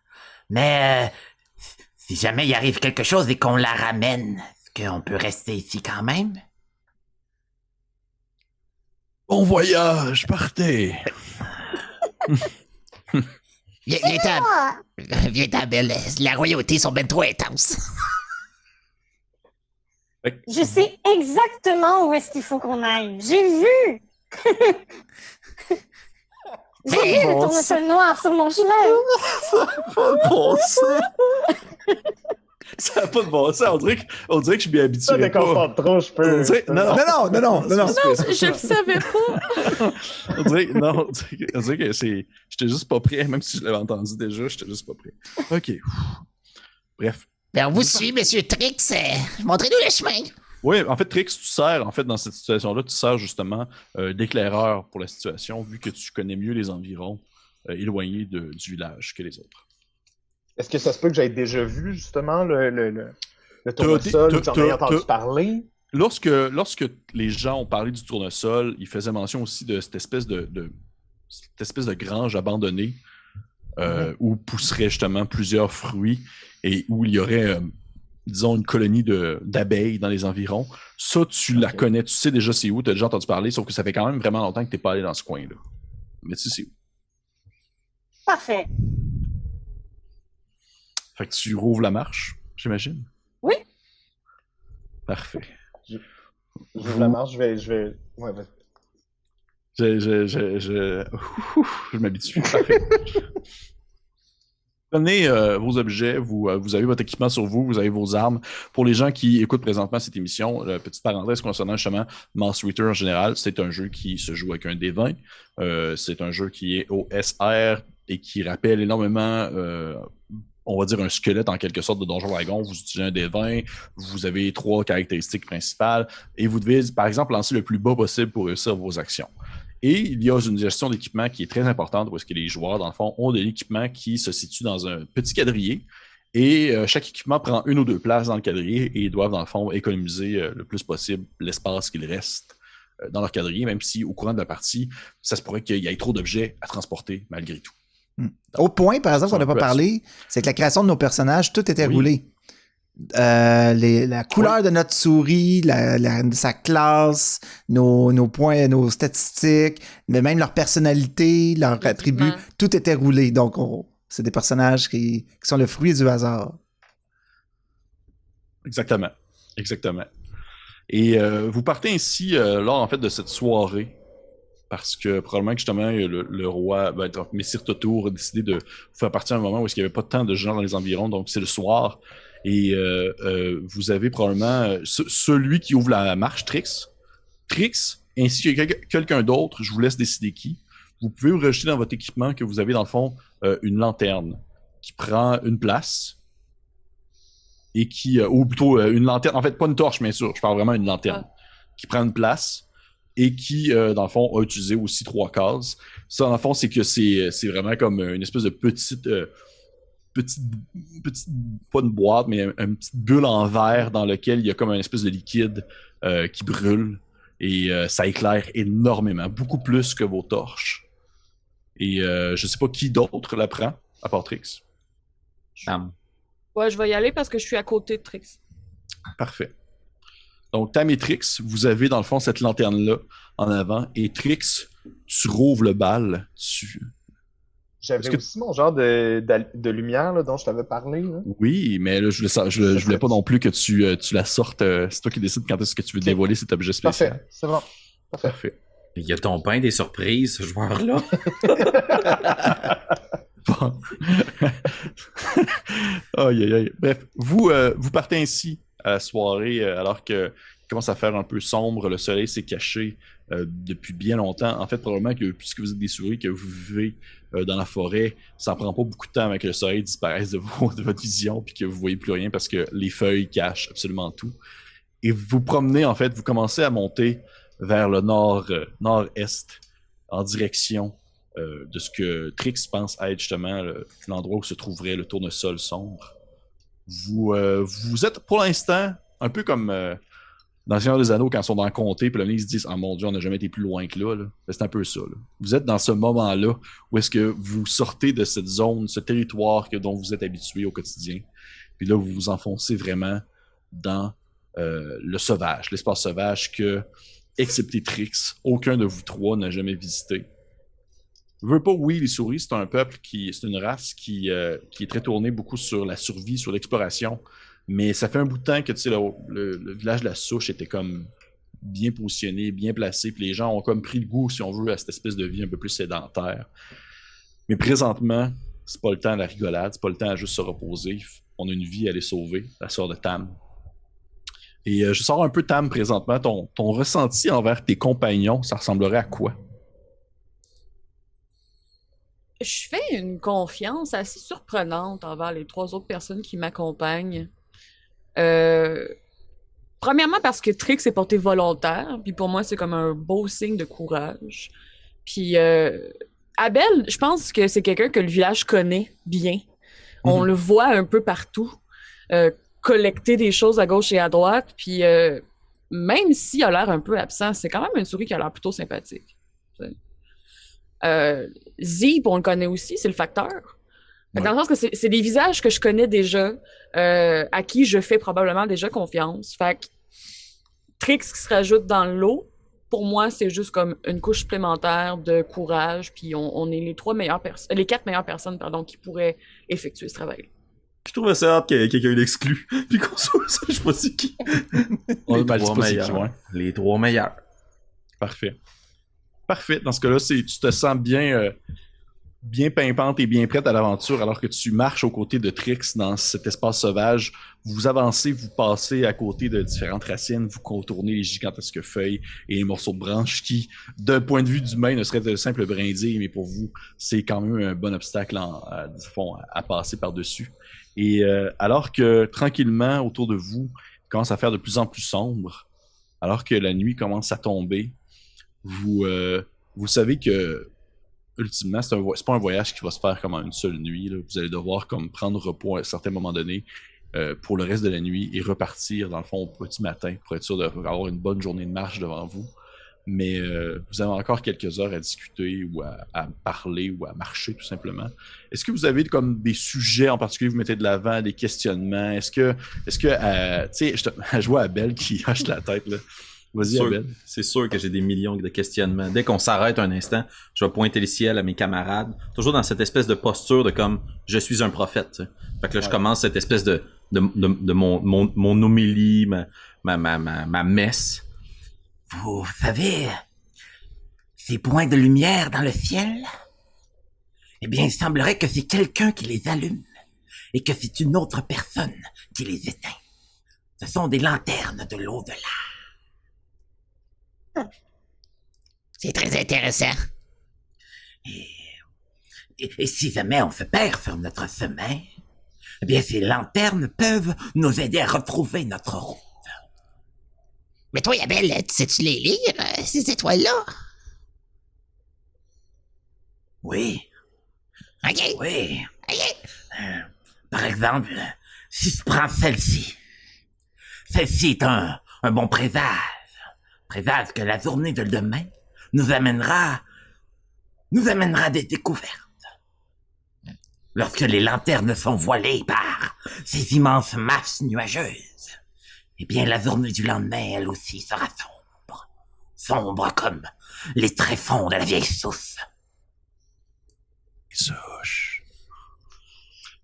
Mais si jamais il arrive quelque chose et qu'on la ramène, est-ce qu'on peut rester ici quand même? Bon voyage, partez! Viens, Abel, la royauté sont ben trop intenses. Je sais exactement où est-ce qu'il faut qu'on aille. J'ai vu. J'ai vu le tournesol noir sur mon chemin. Ça n'a pas de bon sens. On dirait que je m'y Ça habituerais pas. déconforte trop, je peux. Non. Non. Je le savais pas. On dirait que c'est. J'étais juste pas prêt, même si je l'avais entendu déjà, j'étais juste pas prêt. Ok. Bref. Ben, on vous suit, monsieur Trix. Montrez-nous le chemin. Oui, en fait, Trix, tu sers, en fait, dans cette situation-là, tu sers justement d'éclaireur pour la situation, vu que tu connais mieux les environs éloignés du village que les autres. Est-ce que ça se peut que j'aie déjà vu, justement, le tournesol, ou que j'en ai entendu parler? Lorsque les gens ont parlé du tournesol, ils faisaient mention aussi de cette espèce de grange abandonnée où pousseraient justement plusieurs fruits et où il y aurait, disons, une colonie d'abeilles dans les environs. Ça, tu la connais, tu sais déjà c'est où, tu as déjà entendu parler, sauf que ça fait quand même vraiment longtemps que tu n'es pas allé dans ce coin-là. Mais tu sais c'est où. Parfait. Fait que tu rouvres la marche, j'imagine? Oui. Parfait. J'ouvre la marche, je vais... Ouais, vas-y. Je m'habitue. Parfait. Prenez vos objets, vous avez votre équipement sur vous, vous avez vos armes. Pour les gens qui écoutent présentement cette émission, petite parenthèse concernant justement Mouse Ritter en général, c'est un jeu qui se joue avec un D20. C'est un jeu qui est au SR et qui rappelle énormément, on va dire, un squelette en quelque sorte de Donjon Dragon. Vous utilisez un D20, vous avez 3 caractéristiques principales et vous devez, par exemple, lancer le plus bas possible pour réussir vos actions. Et il y a une gestion d'équipement qui est très importante parce que les joueurs, dans le fond, ont de l'équipement qui se situe dans un petit quadrillé. Et chaque équipement prend 1 ou 2 places dans le quadrillé et ils doivent, dans le fond, économiser le plus possible l'espace qu'il reste dans leur quadrillé, même si au courant de la partie, ça se pourrait qu'il y ait trop d'objets à transporter malgré tout. Au point, par exemple, qu'on n'a pas parlé, c'est que la création de nos personnages, tout était roulé. La couleur de notre souris, sa classe, nos points, nos statistiques, mais même leur personnalité, leurs attributs, tout était roulé. Donc, c'est des personnages qui sont le fruit du hasard. Exactement. Et vous partez ainsi lors, en fait, de cette soirée. Parce que probablement que justement le roi, Messire Toto a décidé de faire partir à un moment où il n'y avait pas tant de gens dans les environs, donc c'est le soir. Et vous avez probablement celui qui ouvre la marche, Trix, ainsi que quelqu'un d'autre, je vous laisse décider qui. Vous pouvez vous rajouter dans votre équipement que vous avez dans le fond une lanterne qui prend une place et qui, ou plutôt une lanterne, en fait pas une torche bien sûr, je parle vraiment d'une lanterne qui prend une place. Et qui, dans le fond, a utilisé aussi 3 cases. Ça, dans le fond, c'est que c'est vraiment comme une espèce de petite, pas une boîte, mais une petite bulle en verre dans laquelle il y a comme une espèce de liquide qui brûle. Et ça éclaire énormément, beaucoup plus que vos torches. Et je sais pas qui d'autre la prend, à part Trix. Ouais, je vais y aller parce que je suis à côté de Trix. Parfait. Donc, Tam et Trix, vous avez dans le fond cette lanterne-là en avant. Et Trix, tu rouvres le bal. J'avais aussi mon genre de lumière là, dont je t'avais parlé. Là. Oui, mais là, je voulais pas non plus que tu la sortes. C'est toi qui décides quand est-ce que tu veux dévoiler cet objet spécial. Parfait, c'est bon. Parfait. Il y a ton pain des surprises, ce joueur-là. Bon. Aïe. Bref, vous partez ainsi à la soirée alors que commence à faire un peu sombre, le soleil s'est caché depuis bien longtemps. En fait, probablement que puisque vous êtes des souris, que vous vivez dans la forêt, ça ne prend pas beaucoup de temps avant que le soleil disparaisse de votre vision puis que vous ne voyez plus rien parce que les feuilles cachent absolument tout. Et vous promenez, en fait, vous commencez à monter vers le nord-est en direction de ce que Trix pense être justement l'endroit où se trouverait le tournesol sombre. Vous êtes pour l'instant un peu comme dans le Seigneur des Anneaux quand ils sont dans le comté, puis là ils se disent « Ah mon Dieu, on n'a jamais été plus loin que là. » C'est un peu ça. Là. Vous êtes dans ce moment-là où est-ce que vous sortez de cette zone, ce territoire dont vous êtes habitué au quotidien. Puis là, vous vous enfoncez vraiment dans le sauvage, l'espace sauvage que, excepté Trix, aucun de vous 3 n'a jamais visité. Je veux pas, oui, les souris, c'est un peuple c'est une race qui est très tournée beaucoup sur la survie, sur l'exploration. Mais ça fait un bout de temps que tu sais, le village de la Souche était comme bien positionné, bien placé, puis les gens ont comme pris le goût, si on veut, à cette espèce de vie un peu plus sédentaire. Mais présentement, c'est pas le temps à la rigolade, c'est pas le temps à juste se reposer. on a une vie à aller sauver, la sœur de Tam. Et je sors un peu Tam présentement. Ton ressenti envers tes compagnons, ça ressemblerait à quoi? Je fais une confiance assez surprenante envers les 3 autres personnes qui m'accompagnent. Premièrement parce que Trix est porté volontaire, puis pour moi c'est comme un beau signe de courage. Puis Abel, je pense que c'est quelqu'un que le village connaît bien. On le voit un peu partout, collecter des choses à gauche et à droite, puis même s'il a l'air un peu absent, c'est quand même une souris qui a l'air plutôt sympathique. Zip, on le connaît aussi, c'est le facteur. Fait que dans le sens que c'est des visages que je connais déjà, à qui je fais probablement déjà confiance. Fait que Trix qui se rajoute dans le lot, pour moi, c'est juste comme une couche supplémentaire de courage, puis on est les 4 meilleures personnes qui pourraient effectuer ce travail. Je trouve ça hâte qu'il y ait quelqu'un d'exclu, puis qu'on soit ça, je sais pas c'est qui. Les 3 meilleurs. Parfait. Dans ce cas-là, tu te sens bien pimpante et bien prête à l'aventure alors que tu marches aux côtés de Trix dans cet espace sauvage. Vous avancez, vous passez à côté de différentes racines, vous contournez les gigantesques feuilles et les morceaux de branches qui, d'un point de vue d'humain, ne seraient de simples brindilles, mais pour vous, c'est quand même un bon obstacle à passer par-dessus. Et alors que, tranquillement, autour de vous, il commence à faire de plus en plus sombre, alors que la nuit commence à tomber, vous savez que ultimement, c'est pas un voyage qui va se faire comme en une seule nuit. Là. Vous allez devoir comme prendre repos à un certain moment donné pour le reste de la nuit et repartir, dans le fond, au petit matin pour être sûr d'avoir une bonne journée de marche devant vous. Mais vous avez encore quelques heures à discuter ou à parler ou à marcher, tout simplement. Est-ce que vous avez comme des sujets en particulier que vous mettez de l'avant, des questionnements? Est-ce que tu sais, je vois Abel qui hoche la tête, là. Vas-y, Abel. C'est sûr que j'ai des millions de questionnements. Dès qu'on s'arrête un instant, je vais pointer le ciel à mes camarades. Toujours dans cette espèce de posture de comme « je suis un prophète ». Fait que là, je commence cette espèce de mon homélie, ma messe. Vous savez, ces points de lumière dans le ciel, eh bien, il semblerait que c'est quelqu'un qui les allume et que c'est une autre personne qui les éteint. Ce sont des lanternes de l'au-delà. C'est très intéressant. Et si jamais on se perd sur notre chemin, eh bien, ces lanternes peuvent nous aider à retrouver notre route. Mais toi, Abel, sais-tu les lire, ces étoiles-là? Oui. OK. Oui. OK. Par exemple, si je prends celle-ci. Celle-ci est un bon présage. Présage que la journée de demain nous amènera des découvertes. Lorsque les lanternes sont voilées par ces immenses masses nuageuses, eh bien, la journée du lendemain, elle aussi, sera sombre. Sombre comme les tréfonds de la vieille source. Souche.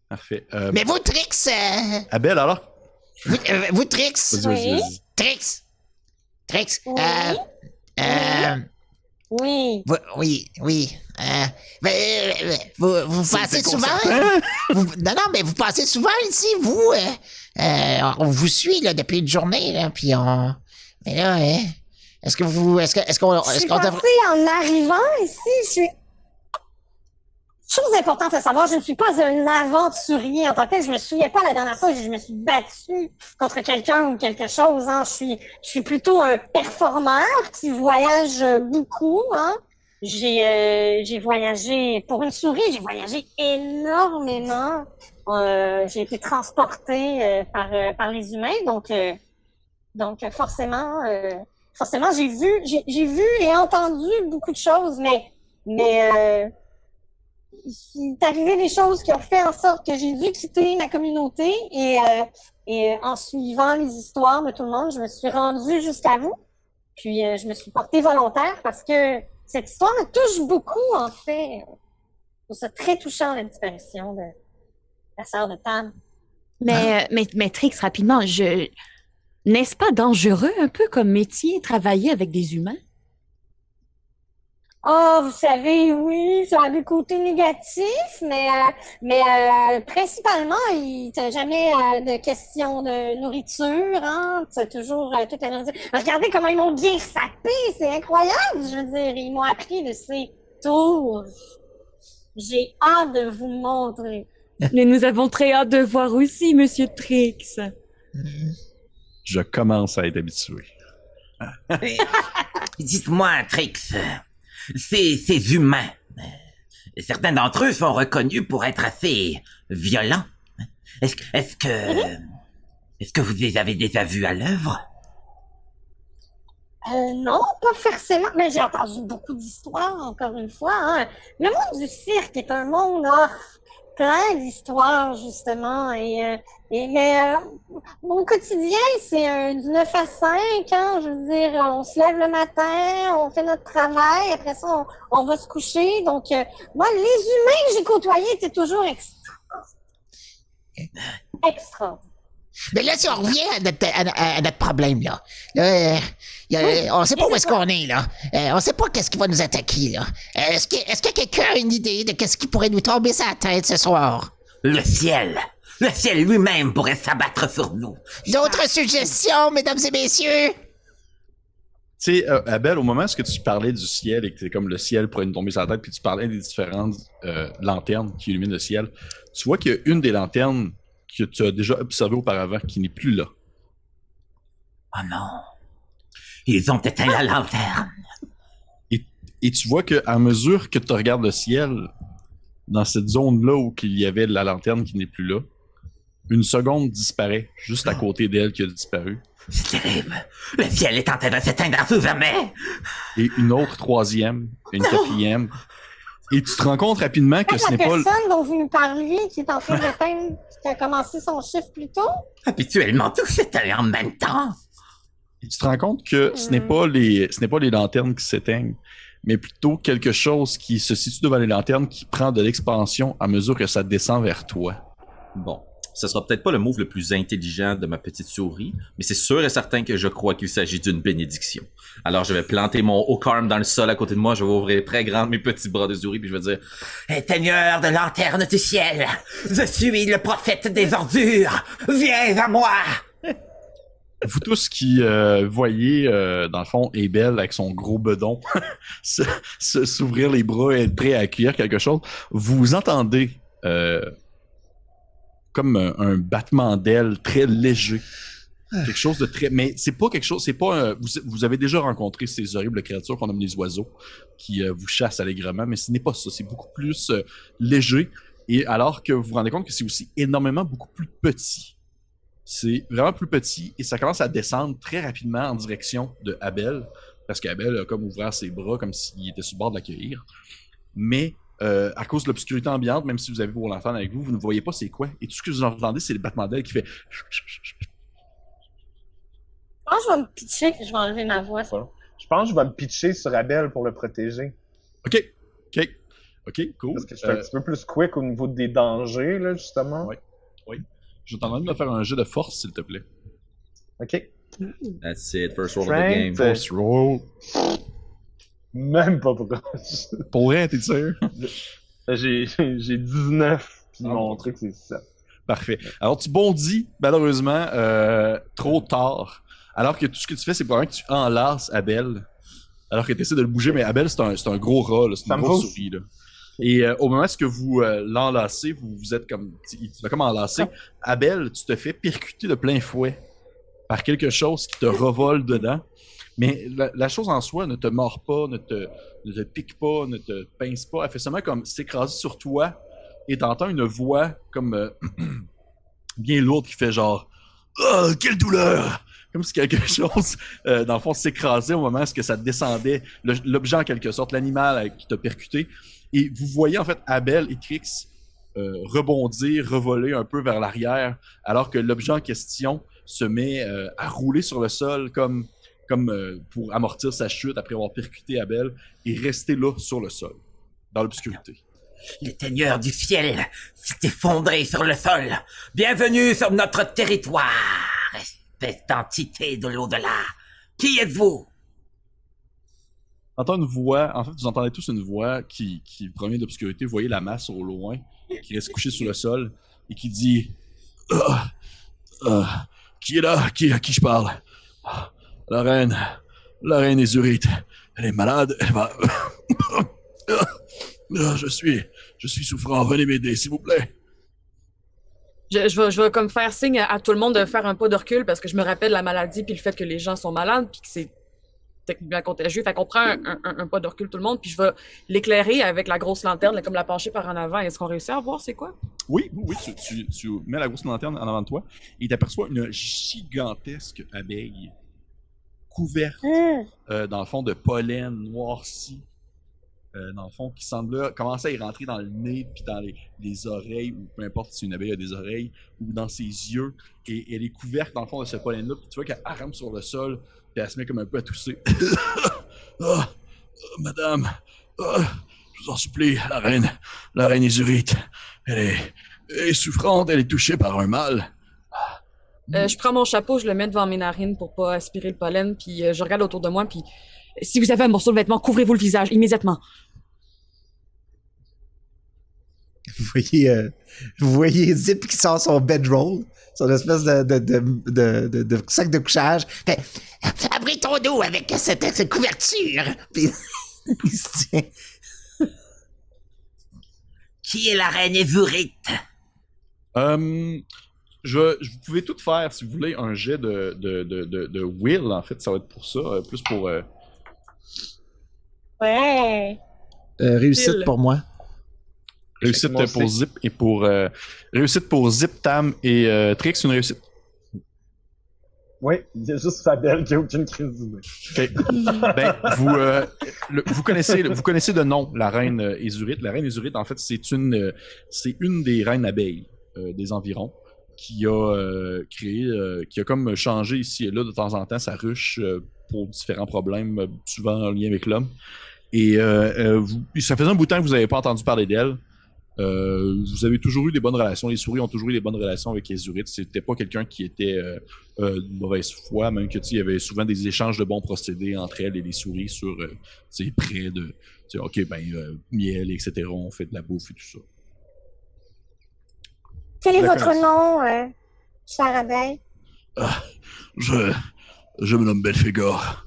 Parfait. Mais vous, Trix... Abel, alors? Vous, Trix... Oui. Trix... Oui. Oui. Oui. Vous passez souvent... Non, mais vous passez souvent ici, vous... on vous suit, là, depuis une journée, là, puis on... Mais là, est-ce qu'on Je suis passée en arrivant ici, Chose importante à savoir, je ne suis pas un aventurier en tant que tel. Je me souviens pas la dernière fois que je me suis battue contre quelqu'un ou quelque chose. Hein. Je suis plutôt un performeur qui voyage beaucoup. Hein. J'ai voyagé pour une souris. J'ai voyagé énormément. J'ai été transportée par les humains. Donc forcément, j'ai vu et entendu beaucoup de choses, mais il est arrivé des choses qui ont fait en sorte que j'ai dû quitter ma communauté et en suivant les histoires de tout le monde, je me suis rendue jusqu'à vous. Puis je me suis portée volontaire parce que cette histoire me touche beaucoup, en fait. Je trouve ça très touchant, la disparition de la sœur de Tam. Mais Trix, rapidement, n'est-ce pas dangereux un peu comme métier, travailler avec des humains? Oh, vous savez, oui, ça a des côtés négatifs, mais principalement, il t'a jamais de question de nourriture, hein. C'est toujours toute la nourriture. Regardez comment ils m'ont bien sapé, c'est incroyable. Je veux dire, ils m'ont appris de ces tours. J'ai hâte de vous montrer. Mais nous avons très hâte de voir aussi, Monsieur Trix. Je commence à être habitué. Dites-moi, Trix, ces humains, certains d'entre eux sont reconnus pour être assez violents. Est-ce que vous les avez déjà vus à l'œuvre? Non, pas forcément, mais j'ai entendu beaucoup d'histoires, encore une fois, hein. Le monde du cirque est un monde, plein d'histoires, justement, mais mon quotidien, c'est du 9 à 5, hein, je veux dire, on se lève le matin, on fait notre travail, après ça, on va se coucher, donc, moi, les humains que j'ai côtoyés étaient toujours extra. Mais là, si on revient à notre problème, là. On sait pas où est-ce qu'on est, là. On sait pas qu'est-ce qui va nous attaquer, là. Est-ce que quelqu'un a une idée de qu'est-ce qui pourrait nous tomber sur la tête ce soir? Le ciel lui-même pourrait s'abattre sur nous. D'autres suggestions, mesdames et messieurs? Tu sais, Abel, au moment où tu parlais du ciel et que c'est comme le ciel pourrait nous tomber sur la tête, puis tu parlais des différentes lanternes qui illuminent le ciel, tu vois qu'il y a une des lanternes que tu as déjà observée auparavant qui n'est plus là. Oh non. Ils ont éteint la lanterne. Et tu vois qu'à mesure que tu regardes le ciel, dans cette zone-là où il y avait la lanterne qui n'est plus là, une seconde disparaît juste à côté d'elle qui a disparu. C'est terrible. Le ciel est en train de s'éteindre à tout jamais. Et une autre troisième, une quatrième. Et tu te rends compte rapidement que ce n'est pas... La personne dont vous nous parliez, qui est en train d'atteindre, qui a commencé son chiffre plus tôt? Habituellement, tout s'éteint en même temps. Et tu te rends compte que ce n'est pas les lanternes qui s'éteignent, mais plutôt quelque chose qui se situe devant les lanternes qui prend de l'expansion à mesure que ça descend vers toi. Bon, ce sera peut-être pas le move le plus intelligent de ma petite souris, mais c'est sûr et certain que je crois qu'il s'agit d'une bénédiction. Alors je vais planter mon Ocarm dans le sol à côté de moi, je vais ouvrir très grand mes petits bras de souris, puis je vais dire « Seigneur de lanterne du ciel, je suis le prophète des ordures, viens à moi !» Vous tous qui voyez, dans le fond, Abel avec son gros bedon s'ouvrir les bras et être prêt à accueillir quelque chose, vous entendez comme un battement d'ailes très léger. Quelque chose de très... Mais c'est pas quelque chose... C'est pas vous avez déjà rencontré ces horribles créatures qu'on nomme les oiseaux qui vous chassent allègrement, mais ce n'est pas ça. C'est beaucoup plus léger. Et alors que vous vous rendez compte que c'est aussi énormément beaucoup plus petit. C'est vraiment plus petit et ça commence à descendre très rapidement en direction de Abel, parce qu'Abel a comme ouvert ses bras comme s'il était sur le bord de l'accueillir. Mais à cause de l'obscurité ambiante, même si vous avez vos lanternes avec vous, vous ne voyez pas c'est quoi. Et tout ce que vous entendez, c'est le battement d'ailes qui fait... Je pense que je vais me pitcher que je vais enlever ma voix. Je pense que je vais me pitcher sur Abel pour le protéger. OK, cool. Parce que je suis un petit peu plus quick au niveau des dangers, là, justement. Oui. Je t'en demande de me faire un jeu de force, s'il te plaît. OK. That's it, first roll of the game. Force roll. Même pas proche. Pour vrai, t'es sûr? J'ai 19, puis mon truc, c'est 7. Parfait. Alors, tu bondis, malheureusement, trop tard. Alors que tout ce que tu fais, c'est probablement que tu enlaces Abel. Alors que tu essaies de le bouger, mais Abel, c'est un gros rat, là. C'est une grosse souris, là. Et au moment où vous l'enlacez, vous êtes comme... Tu vas comme enlacer. Abel, tu te fais percuter de plein fouet par quelque chose qui te revole dedans. Mais la chose en soi ne te mord pas, ne te pique pas, ne te pince pas. Elle fait seulement comme s'écraser sur toi et t'entends une voix comme bien lourde qui fait genre « Oh, quelle douleur! » Comme si quelque chose, dans le fond, s'écrasait au moment où ça descendait. L'objet, en quelque sorte, l'animal qui t'a percuté. Et vous voyez, en fait, Abel et Trix rebondir, revoler un peu vers l'arrière, alors que l'objet en question se met à rouler sur le sol comme pour amortir sa chute après avoir percuté Abel et rester là sur le sol, dans l'obscurité. Le Seigneur du ciel s'est effondré sur le sol. Bienvenue sur notre territoire, espèce d'entité de l'au-delà. Qui êtes-vous? Entend une voix, en fait, vous entendez tous une voix qui provient de l'obscurité. Vous voyez la masse au loin, qui reste couchée sur le sol, et qui dit Ah, qui est là? À qui je parle? Ah, la reine Ézurite. Elle est malade, elle va. Je suis souffrant, venez m'aider, s'il vous plaît. Je vais comme faire signe à tout le monde de faire un pas de recul parce que je me rappelle la maladie puis le fait que les gens sont malades puis que c'est techniquement contagieux. Fait qu'on prend un pas de recul tout le monde puis je vais l'éclairer avec la grosse lanterne, comme la pencher par en avant. Est-ce qu'on réussit à voir c'est quoi? Oui, tu mets la grosse lanterne en avant de toi et tu aperçois une gigantesque abeille couverte, dans le fond, de pollen noirci. Dans le fond, qui semble commencer à y rentrer dans le nez, puis dans les oreilles, ou peu importe si une abeille a des oreilles, ou dans ses yeux, et elle est couverte dans le fond de ce pollen-là, puis tu vois qu'elle rampe sur le sol, puis elle se met comme un peu à tousser. Madame, je vous en supplie, la reine Ézurite, elle est souffrante, elle est touchée par un mal. Je prends mon chapeau, je le mets devant mes narines pour pas aspirer le pollen, puis je regarde autour de moi, puis si vous avez un morceau de vêtement, couvrez-vous le visage immédiatement. Vous voyez Zip qui sort son bedroll, son espèce de sac de couchage. Fait, abritons-nous avec cette couverture. Puis il se tient. Qui est la reine Ézurite? Vous pouvez tout faire si vous voulez un jet de will, en fait, ça va être pour ça, plus pour. Ouais. Réussite Will. pour moi. Réussite Moi pour aussi. Zip et pour. Réussite pour Zip, Tam et Trix, une réussite. Oui, il y a juste Fabel qui a aucune crise d'idée. Ok. Ben, vous connaissez de nom la reine Ézurite. La reine Ézurite, en fait, c'est une des reines abeilles des environs qui a créé, qui a comme changé ici et là de temps en temps sa ruche pour différents problèmes, souvent en lien avec l'homme. Et ça faisait un bout de temps que vous n'avez pas entendu parler d'elle. Vous avez toujours eu des bonnes relations. Les souris ont toujours eu des bonnes relations avec les Ézurites. C'était pas quelqu'un qui était de mauvaise foi, même que il y avait souvent des échanges de bons procédés entre elles et les souris sur près de ok, miel, etc. On fait de la bouffe et tout ça. Quel est La votre connaissance. nom, chère abeille? Je me nomme Belphégor.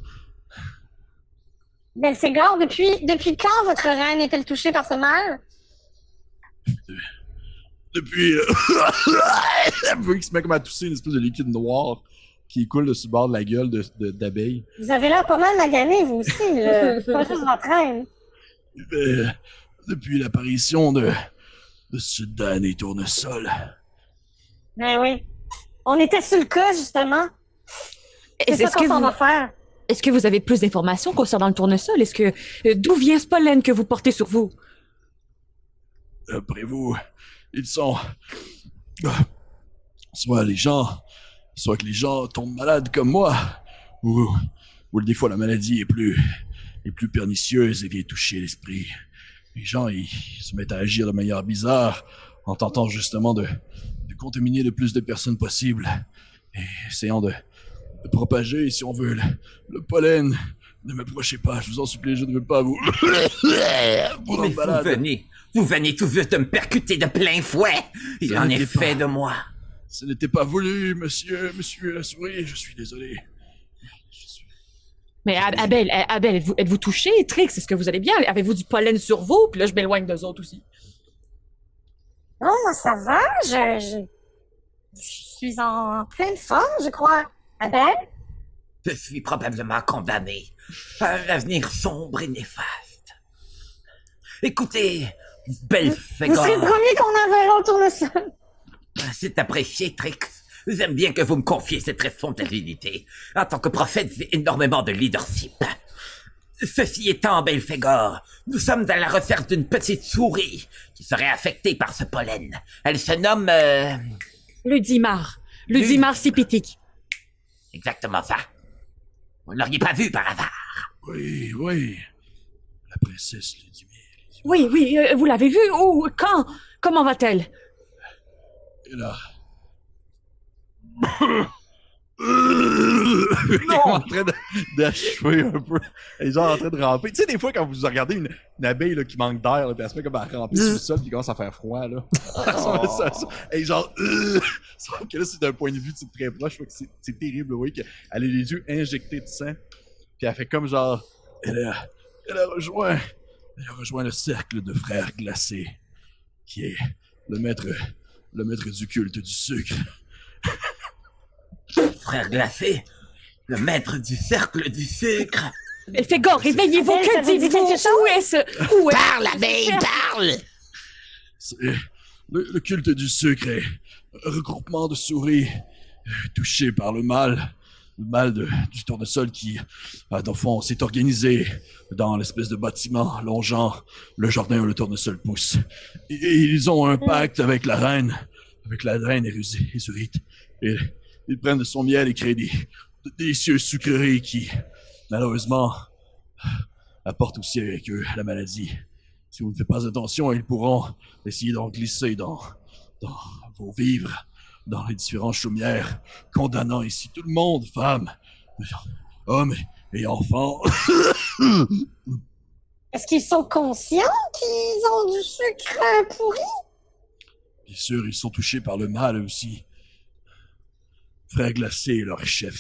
Belphégor, depuis quand votre reine est-elle touchée par ce mal? Depuis. Il se met comme à tousser une espèce de liquide noir qui coule dessus le bord de la gueule d'abeille. Vous avez l'air pas mal magané, vous aussi, là. C'est pas juste votre reine. Depuis l'apparition de ce damné tournesol. Ben oui. On était sur le cas, justement. C'est ça qu'on s'en va faire. Est-ce que vous avez plus d'informations concernant le tournesol? Est-ce que d'où vient ce pollen que vous portez sur vous? Après vous, ils sont. Soit que les gens tombent malades comme moi, ou des fois la maladie est plus pernicieuse et vient toucher l'esprit. Les gens, ils se mettent à agir de manière bizarre en tentant justement de contaminer le plus de personnes possible et essayant de propager, si on veut, le pollen. Ne m'approchez pas, je vous en supplie, je ne veux pas vous Mais rendre malade. vous venez tout juste de me percuter de plein fouet. Il Ça en est n'était fait pas. de moi. Ce n'était pas voulu, monsieur la souris, je suis désolé. Mais Abel, êtes-vous touché? Trix, est-ce que vous allez bien? Avez-vous du pollen sur vous? Puis là, je m'éloigne d'eux autres aussi. Non, moi, ça va. Je suis en pleine forme, je crois. Abel? Je suis probablement condamné à un avenir sombre et néfaste. Écoutez, Vous Belphégor. serez le premier qu'on enverra autour de ça. C'est apprécié, Trix. J'aime bien que vous me confiez cette responsabilité. En tant que prophète, j'ai énormément de leadership. Ceci étant, Belphégor, nous sommes à la recherche d'une petite souris qui serait affectée par ce pollen. Elle se nomme... Ludimar. Ludimar Sipitic. Exactement ça. Vous ne l'auriez pas vu par hasard. Oui. La princesse Ludimir. Oui, vous l'avez vue? Où? Quand? Comment va-t-elle? Et là. en train d'achever un peu. Elle est genre en train de ramper. Tu sais, des fois, quand vous regardez une abeille là, qui manque d'air, là, puis elle se met comme à ramper sur le sol, puis il commence à faire froid, là. Elle est genre... Sauf que là, c'est d'un point de vue très proche, fait que c'est terrible, oui, qu'elle a les yeux injectés de sang, puis elle fait comme genre... Elle a rejoint le cercle de frères glacés, qui est le maître du culte du sucre. Frère glacé, le maître du cercle du sucre. Belphégor, réveillez-vous, Abel, ça que vous dit dites-vous? quelque chose? Où est-ce? Parle, abeille, parle! C'est le culte du sucre est un regroupement de souris touchées par le mal du tournesol qui, dans le fond, s'est organisé dans l'espèce de bâtiment longeant le jardin où le tournesol pousse. Et ils ont un pacte avec la reine Ésurite. Et ils prennent de son miel et créent de délicieuses sucreries qui, malheureusement, apportent aussi avec eux la maladie. Si vous ne faites pas attention, ils pourront essayer d'en glisser dans vos vivres, dans les différentes chaumières, condamnant ici tout le monde, femmes, hommes et enfants. Est-ce qu'ils sont conscients qu'ils ont du sucre pourri? Bien sûr, ils sont touchés par le mal aussi. Frère Glacé, leur chef,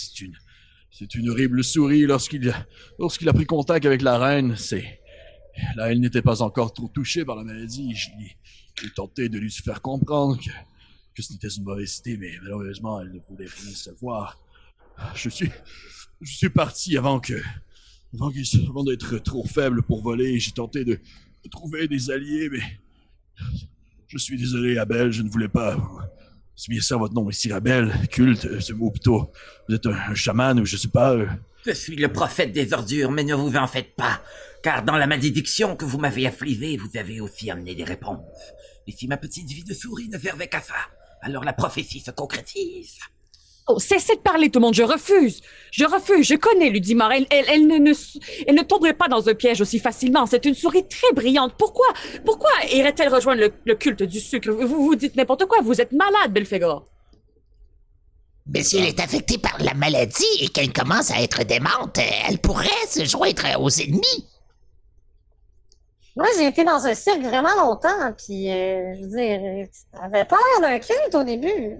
c'est une horrible souris. Lorsqu'il a pris contact avec la reine, là, elle n'était pas encore trop touchée par la maladie. J'ai tenté de lui faire comprendre que ce n'était une mauvaise idée, mais malheureusement, elle ne voulait rien savoir. Je suis parti avant d'être trop faible pour voler. J'ai tenté de trouver des alliés, mais je suis désolé, Abel, je ne voulais pas. C'est bien ça votre nom ici, Abel, culte, ce mot plutôt. Vous êtes un chaman ou je sais pas. Je suis le prophète des ordures, mais ne vous en faites pas, car dans la malédiction que vous m'avez affligée, vous avez aussi amené des réponses. Et si ma petite vie de souris ne servait qu'à ça, alors la prophétie se concrétise. Oh, cessez de parler, tout le monde, je refuse. Je connais Ludimar. Elle ne tomberait pas dans un piège aussi facilement. C'est une souris très brillante. Pourquoi irait-elle rejoindre le culte du sucre? Vous dites n'importe quoi, vous êtes malade, Belphégor. Mais si elle est affectée par la maladie et qu'elle commence à être démente, elle pourrait se joindre aux ennemis. Moi, j'ai été dans un cirque vraiment longtemps, puis je veux dire, ça avait pas l'air d'un culte au début.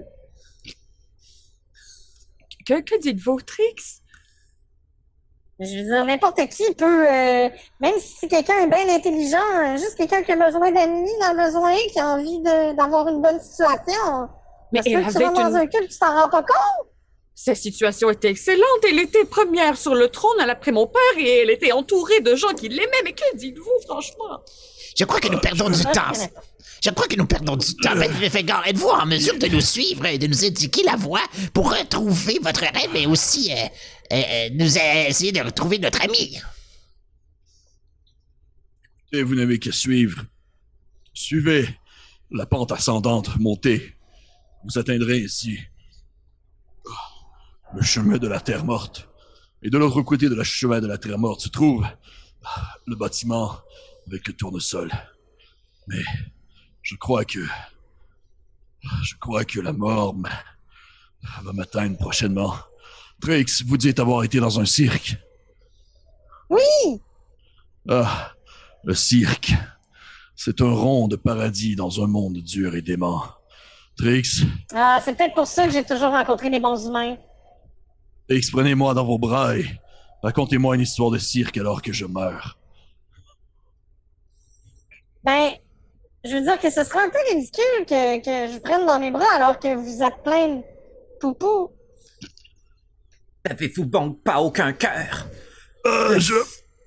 Que dites-vous, Trix? Je veux dire, n'importe qui peut, même si quelqu'un est bien intelligent, juste quelqu'un qui a besoin d'amis, qui a envie d'avoir une bonne situation. Mais Parce elle que tu avait vas dans un culte, tu t'en rends pas compte? Sa situation était excellente. Elle était première sur le trône après mon père et elle était entourée de gens qui l'aimaient. Mais que dites-vous, franchement? Je crois que nous perdons du temps. Je crois que nous perdons du temps. Belphégor, êtes-vous en mesure de nous suivre et de nous indiquer la voie pour retrouver votre reine, mais aussi nous essayer de retrouver notre ami? Et vous n'avez qu'à suivre. Suivez la pente ascendante, montez. Vous atteindrez ici le chemin de la Terre morte. Et de l'autre côté de la chemin de la Terre morte se trouve le bâtiment avec le tournesol. Mais je crois que la mort va m'atteindre prochainement. Trix, vous dites avoir été dans un cirque. Oui! Ah, le cirque. C'est un rond de paradis dans un monde dur et dément. Trix, Ah, c'est peut-être pour ça que j'ai toujours rencontré des bons humains. Trix, prenez-moi dans vos bras et racontez-moi une histoire de cirque alors que je meurs. Ben, je veux dire que ce serait un peu ridicule que je prenne dans mes bras alors que vous êtes plein de poupou. N'avez-vous donc pas aucun cœur? Je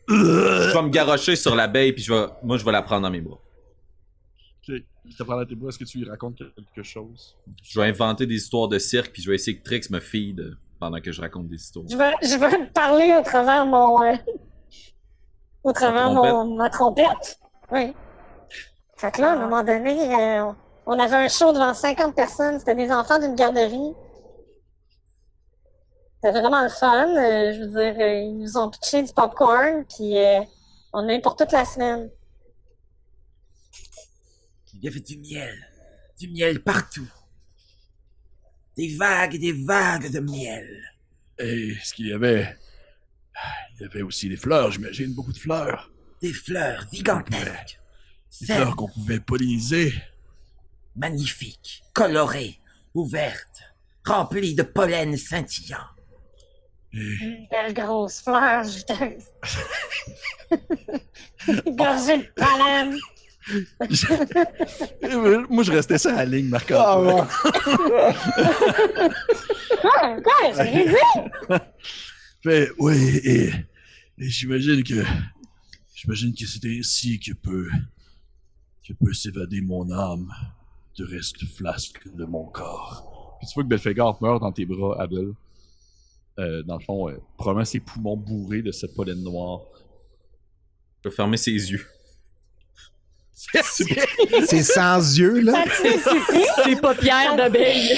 vais me garrocher sur l'abeille, puis je vais la prendre dans mes bras. Ok, je te prends dans tes bras, est-ce que tu lui racontes quelque chose? Je vais inventer des histoires de cirque, puis je vais essayer que Trix me feed pendant que je raconte des histoires. Je vais te parler au travers ma trompette. Oui. Fait que là, à un moment donné, on avait un show devant 50 personnes. C'était des enfants d'une garderie. C'était vraiment le fun. Je veux dire, ils nous ont pitché du popcorn, puis on a eu pour toute la semaine. Il y avait du miel partout. Des vagues et des vagues de miel. Et est-ce qu'il y avait... Il y avait aussi des fleurs, j'imagine, beaucoup de fleurs. Des fleurs gigantesques. Des Celles fleurs qu'on pouvait polliniser. magnifiques, colorées, ouvertes, remplies de pollen scintillant. Et... Une belle grosse fleur juteuse. Gorgée de pollen. Moi, je restais ça à la ligne, Ah, Marc-Antoine. Ouais, c'est ridicule. Fait, oui, et j'imagine que c'est ainsi que peut s'évader mon âme de reste flasque de mon corps. Puis tu vois que Belphégor meurt dans tes bras, Abel. Dans le fond, probablement ses poumons bourrés de cette pollen noire. Je vais fermer ses yeux. C'est sans yeux, là. Les paupières d'abeille.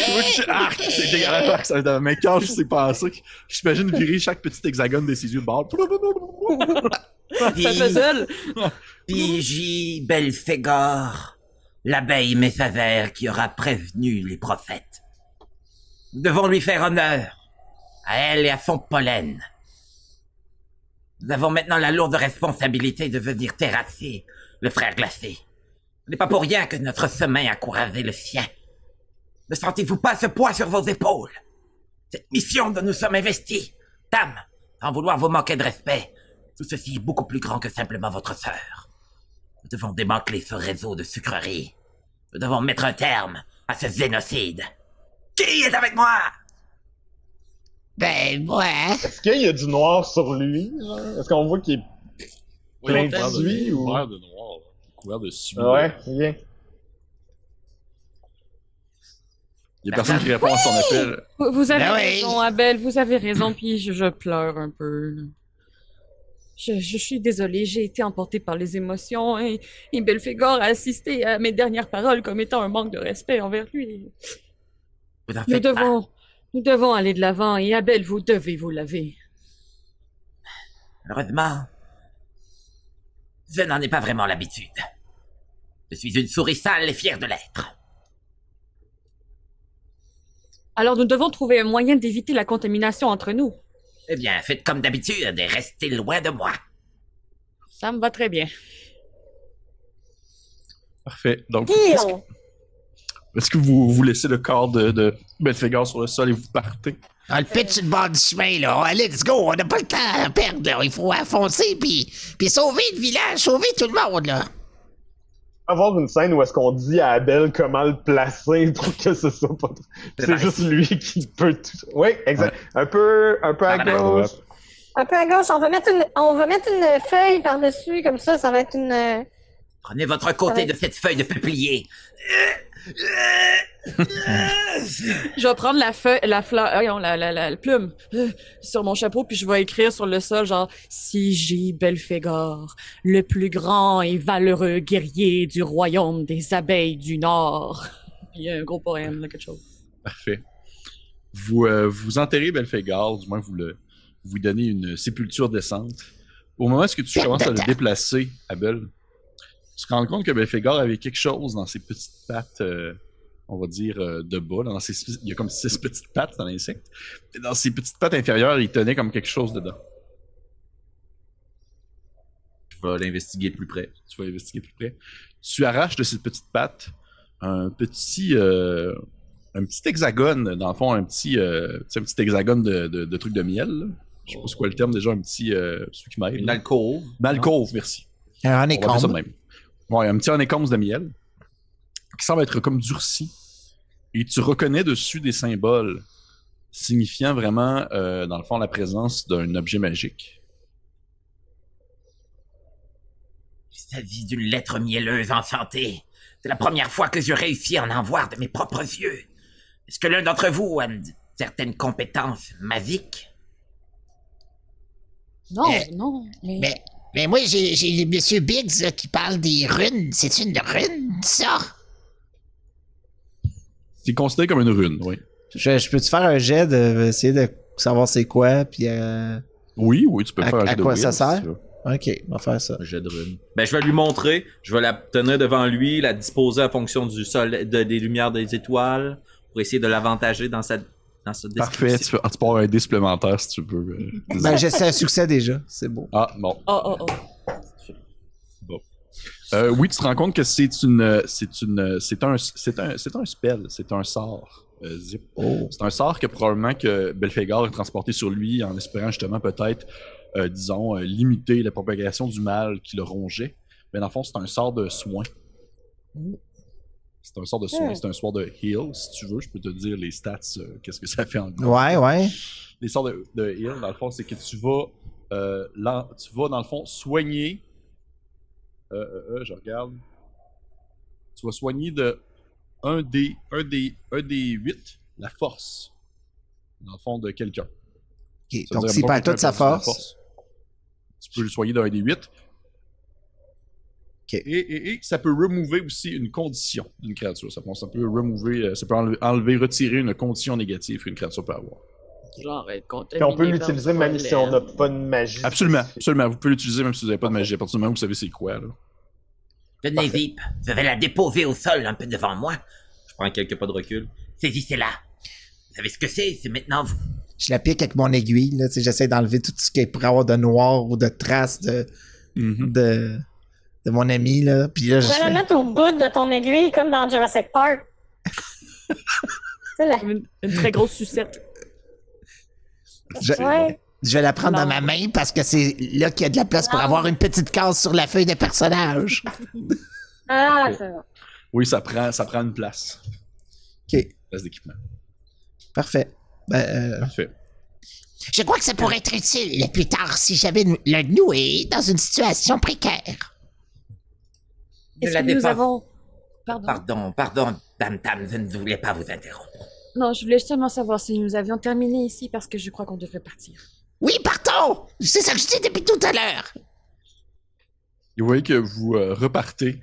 C'est dégueulasse. Mais quand je sais penser, j'imagine virer chaque petit hexagone de ses yeux de bord. Ça fait seul. Pigi Belphégor, l'abeille messagère qui aura prévenu les prophètes. Nous devons lui faire honneur, à elle et à son pollen. Nous avons maintenant la lourde responsabilité de venir terrasser le frère glacé. Ce n'est pas pour rien que notre sommeil a couragé le sien. Ne sentez-vous pas ce poids sur vos épaules? Cette mission dont nous sommes investis, dame, sans vouloir vous manquer de respect, tout ceci est beaucoup plus grand que simplement votre sœur. Nous devons démanteler ce réseau de sucreries. Nous devons mettre un terme à ce génocide. Qui est avec moi? Ben, ouais. Est-ce qu'il y a du noir sur lui? Genre? Est-ce qu'on voit qu'il est plein de suie ou... Couvert de noir, couvert de suie. Ouais, ok. Il y a personne qui répond à son appel. Vous avez Ben oui. raison, Abel, vous avez raison, puis je pleure un peu. Là. Je suis désolée, j'ai été emportée par les émotions et Belphégor a assisté à mes dernières paroles comme étant un manque de respect envers lui. Vous en Nous faites pas. devons aller de l'avant et Abel, vous devez vous laver. Heureusement, je n'en ai pas vraiment l'habitude. Je suis une souris sale et fière de l'être. Alors nous devons trouver un moyen d'éviter la contamination entre nous. Eh bien, faites comme d'habitude et restez loin de moi. Ça me va très bien. Parfait. Donc, Pire. est-ce que vous laissez le corps de Belphégor sur le sol et vous partez? On le pitch sur le bord du chemin, là. Allez, let's go. On n'a pas le temps à perdre, là. Il faut foncer, puis sauver le village, sauver tout le monde, là. Avoir une scène où est-ce qu'on dit à Abel comment le placer pour que ce soit pas... C'est nice. juste lui qui peut tout... Oui, exact. Un peu à gauche. Un peu à gauche, on va mettre une feuille par-dessus, comme ça va être une... Prenez votre côté de cette feuille de peuplier. Je vais prendre la feuille, la fleur, non, la plume sur mon chapeau, puis je vais écrire sur le sol, genre « Sigi Belphégor, le plus grand et valeureux guerrier du royaume des abeilles du Nord. » Il y a un gros poème, là, quelque chose. Parfait. Vous enterrez Belphégor, du moins vous lui donnez une sépulture décente. Au moment où tu commences à le déplacer, Abel, tu te rends compte que Belphégor avait quelque chose dans ses petites pattes, on va dire, de bas. Là, il y a comme 6 petites pattes dans l'insecte. Et dans ses petites pattes inférieures, il tenait comme quelque chose dedans. Je vais l'investiguer de plus près. Tu vas investiguer plus près. Tu arraches de cette petite patte un petit hexagone, dans le fond, un petit hexagone de trucs de miel. Là. Je sais pas c'est quoi le terme déjà, un petit... celui qui m'aide. Une alcôve. Une alcôve, merci. Un On va appeler ça de honeycomb. même. Ouais, un petit honeycomb de miel qui semble être comme durci. Et tu reconnais dessus des symboles signifiant vraiment, dans le fond, la présence d'un objet magique. Il s'agit d'une lettre mielleuse enchantée. C'est la première fois que je réussis à en voir de mes propres yeux. Est-ce que l'un d'entre vous a certaines compétences magiques? Non, non, Mais moi, j'ai Monsieur Biggs là, qui parle des runes. C'est une rune, ça? C'est considéré comme une rune, oui. Je peux-tu faire un jet essayer de savoir c'est quoi, puis Oui, tu peux À- faire un à jet de quoi will, ça si sert? tu veux. Ok, on va faire ça. Un jet de rune. Ben, je vais lui montrer. Je vais la tenir devant lui, la disposer en fonction du soleil, des lumières des étoiles, pour essayer de l'avantager dans dans cette Parfait, description. tu peux avoir un dé supplémentaire si tu veux. Ben, j'ai un succès déjà, c'est beau. Ah, bon. Oh. Oui, tu te rends compte que c'est un spell, c'est un sort. Zip. C'est un sort que probablement que Belphégor est transporté sur lui en espérant justement peut-être, limiter la propagation du mal qui le rongeait. Mais dans le fond, c'est un sort de soin. C'est un sort de soin, c'est un sort de heal, si tu veux. Je peux te dire les stats, qu'est-ce que ça fait en gros. Ouais. Les sorts de heal, dans le fond, c'est que tu vas, dans le fond, soigner. Je regarde. Tu vas soigner de un des 8 la force. Dans le fond, de quelqu'un. Ok, donc s'il perd toute sa force. Tu peux le soigner d'un des 8. Ok. Et ça peut remover aussi une condition d'une créature. Ça peut remover, ça peut enlever, retirer une condition négative qu'une créature peut avoir. Genre être Puis contaminé. on peut l'utiliser même si on n'a pas de magie. Absolument. Vous pouvez l'utiliser même si vous n'avez pas de magie. À partir du moment où vous savez c'est quoi, là. Tenez, Zip, je vais la déposer au sol un peu devant moi. Je prends quelques pas de recul. Saisissez-la. Vous savez ce que c'est maintenant vous. Je la pique avec mon aiguille, là, tu sais, j'essaie d'enlever tout ce qui pourrait avoir de noir ou de traces de mon ami, là. Puis là, Je vais la mettre au bout de ton aiguille, comme dans Jurassic Park. C'est là. Une très grosse sucette. Ouais. Je vais la prendre Non. dans ma main parce que c'est là qu'il y a de la place pour avoir une petite case sur la feuille de personnage. Ah, c'est bon. Oui, ça prend une place. Ok, Place d'équipement. parfait. Parfait. Je crois que ça pourrait être utile plus tard si jamais l'un de nous est dans une situation précaire. Ne Est-ce la que nous dépasse- avons... Pardon. Pardon, Tam, je ne voulais pas vous interrompre. Non, je voulais seulement savoir si nous avions terminé ici parce que je crois qu'on devrait partir. Oui, partons! C'est ça que je dis depuis tout à l'heure. Et vous voyez que vous repartez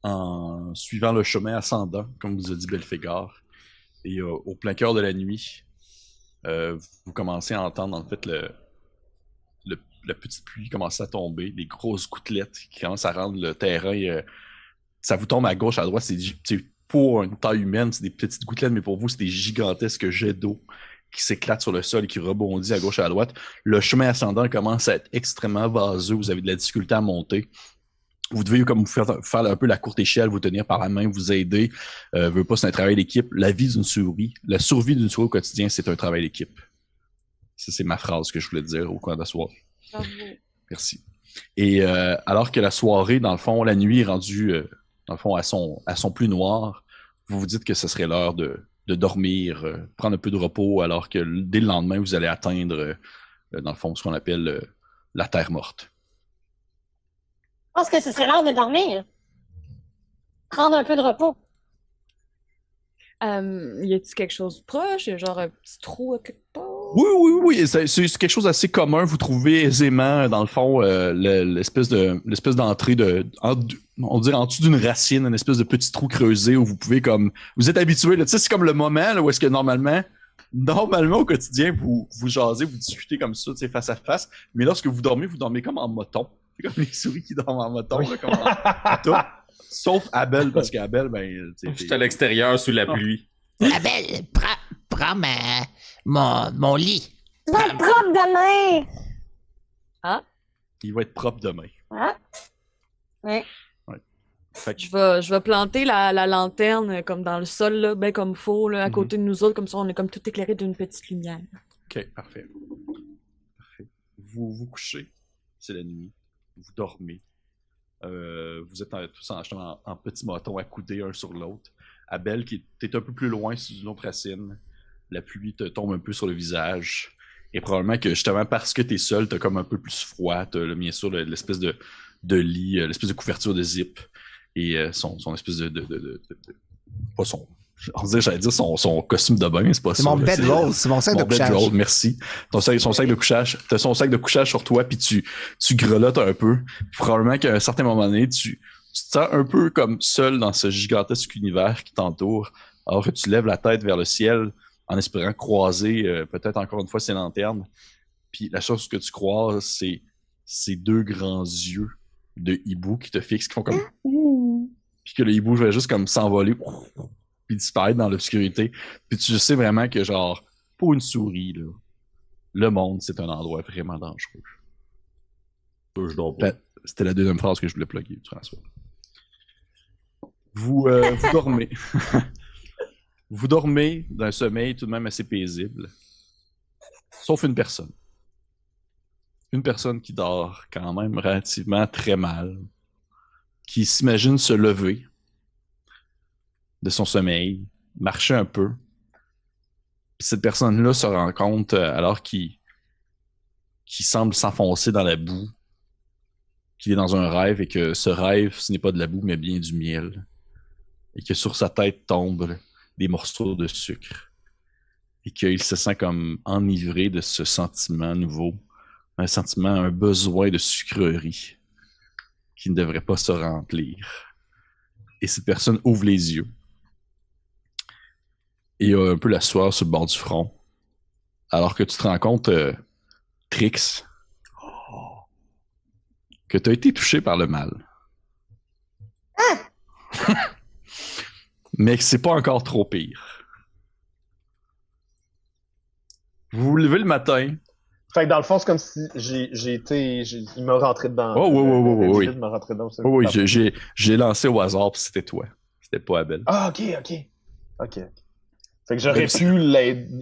en suivant le chemin ascendant, comme vous a dit Belphégor. Et au plein cœur de la nuit, vous commencez à entendre en fait la petite pluie commencer à tomber, les grosses gouttelettes qui commencent à rendre le terrain. Ça vous tombe à gauche, à droite. C'est pour une taille humaine, c'est des petites gouttelettes, mais pour vous, c'est des gigantesques jets d'eau qui s'éclatent sur le sol et qui rebondissent à gauche et à droite. Le chemin ascendant commence à être extrêmement vaseux. Vous avez de la difficulté à monter. Vous devez comme vous faire un peu la courte échelle, vous tenir par la main, vous aider. Veut pas, c'est un travail d'équipe. La vie d'une souris, la survie d'une souris au quotidien, c'est un travail d'équipe. Ça, c'est ma phrase que je voulais dire au coin de la soirée. Bravo. Merci. Et alors que la soirée, dans le fond, la nuit est rendue, dans le fond, à son plus noir, vous vous dites que ce serait l'heure de dormir, prendre un peu de repos, alors que dès le lendemain, vous allez atteindre, dans le fond, ce qu'on appelle la terre morte. Je pense que ce serait l'heure de dormir. Prendre un peu de repos. Y a-t-il quelque chose de proche? Genre un petit trou à quelque part? Oui. C'est quelque chose d'assez commun. Vous trouvez aisément, dans le fond, l'espèce d'entrée on dirait en dessous d'une racine, une espèce de petit trou creusé où vous pouvez comme... Vous êtes habitué, là, tu sais, c'est comme le moment là, où est-ce que normalement au quotidien, vous jasez, vous discutez comme ça, tu sais, face à face. Mais lorsque vous dormez comme en moton. C'est comme les souris qui dorment en moton, là, comme en moton. Sauf Abel, parce qu'Abel, ben... Je suis à l'extérieur sous la pluie. Abel, prends mon lit. Tu vas être propre demain. Il va être propre demain. Ah. Oui. Fait que, Je vais planter la lanterne comme dans le sol, là, ben comme faut, là, à côté de nous autres, comme ça on est comme tout éclairé d'une petite lumière. OK, parfait. Vous vous couchez, c'est la nuit. Vous dormez. Vous êtes tous en petits motons accoudés un sur l'autre. Abel, t'es un peu plus loin sous une autre racine. La pluie te tombe un peu sur le visage. Et probablement que justement parce que t'es seul, t'as comme un peu plus froid. T'as bien sûr l'espèce de lit, l'espèce de couverture de zip. Et son espèce pas son... J'allais dire son costume de bain, c'est pas ça. C'est mon là, bedroll, c'est mon sac de couchage. bedroll, merci. Son sac de couchage. T'as son sac de couchage sur toi, puis tu grelottes un peu. Probablement qu'à un certain moment donné, tu te sens un peu comme seul dans ce gigantesque univers qui t'entoure, alors que tu lèves la tête vers le ciel en espérant croiser peut-être encore une fois ces lanternes. Puis la chose que tu croises, c'est ces deux grands yeux de hibou qui te fixent, qui font comme... Puis que le hibou va juste comme s'envoler puis disparaître dans l'obscurité. Puis tu sais vraiment que genre pour une souris, là, le monde, c'est un endroit vraiment dangereux. Je dors pas. C'était la deuxième phrase que je voulais plugger, François. Vous dormez. Vous dormez d'un sommeil tout de même assez paisible. Sauf une personne. Une personne qui dort quand même relativement très mal. Qui s'imagine se lever de son sommeil, marcher un peu. Puis cette personne-là se rend compte, alors qu'il semble s'enfoncer dans la boue, qu'il est dans un rêve et que ce rêve, ce n'est pas de la boue, mais bien du miel. Et que sur sa tête tombent des morceaux de sucre. Et qu'il se sent comme enivré de ce sentiment nouveau. Un sentiment, un besoin de sucrerie qui ne devrait pas se remplir. Et cette personne ouvre les yeux. Et a un peu la sueur sur le bord du front. Alors que tu te rends compte, Trix, que tu as été touché par le mal. Mais que c'est pas encore trop pire. Vous vous levez le matin. Fait que dans le fond, c'est comme si il m'a rentré dedans. Oui. Il m'a rentré dedans. Oui, j'ai lancé au hasard, puis c'était toi. C'était pas Abel. Ah, ok. Fait que j'aurais pu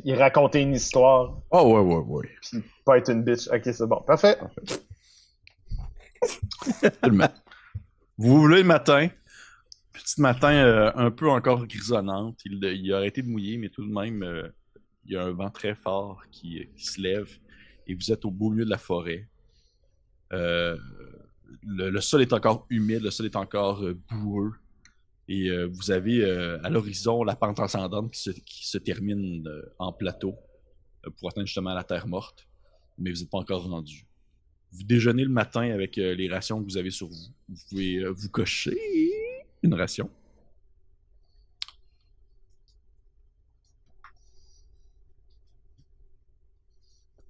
y raconter une histoire. Oh, ouais. Puis pas être une bitch. Ok, c'est bon. Parfait. Vous vous levez le matin. Petit matin un peu encore grisonnante. Il a arrêté de mouiller, mais tout de même, il y a un vent très fort qui se lève. Et vous êtes au beau milieu de la forêt. Le sol est encore humide, le sol est encore boueux. Et vous avez à l'horizon la pente ascendante qui se termine en plateau pour atteindre justement la terre morte. Mais vous n'êtes pas encore rendu. Vous déjeunez le matin avec les rations que vous avez sur vous. Vous pouvez vous cocher une ration.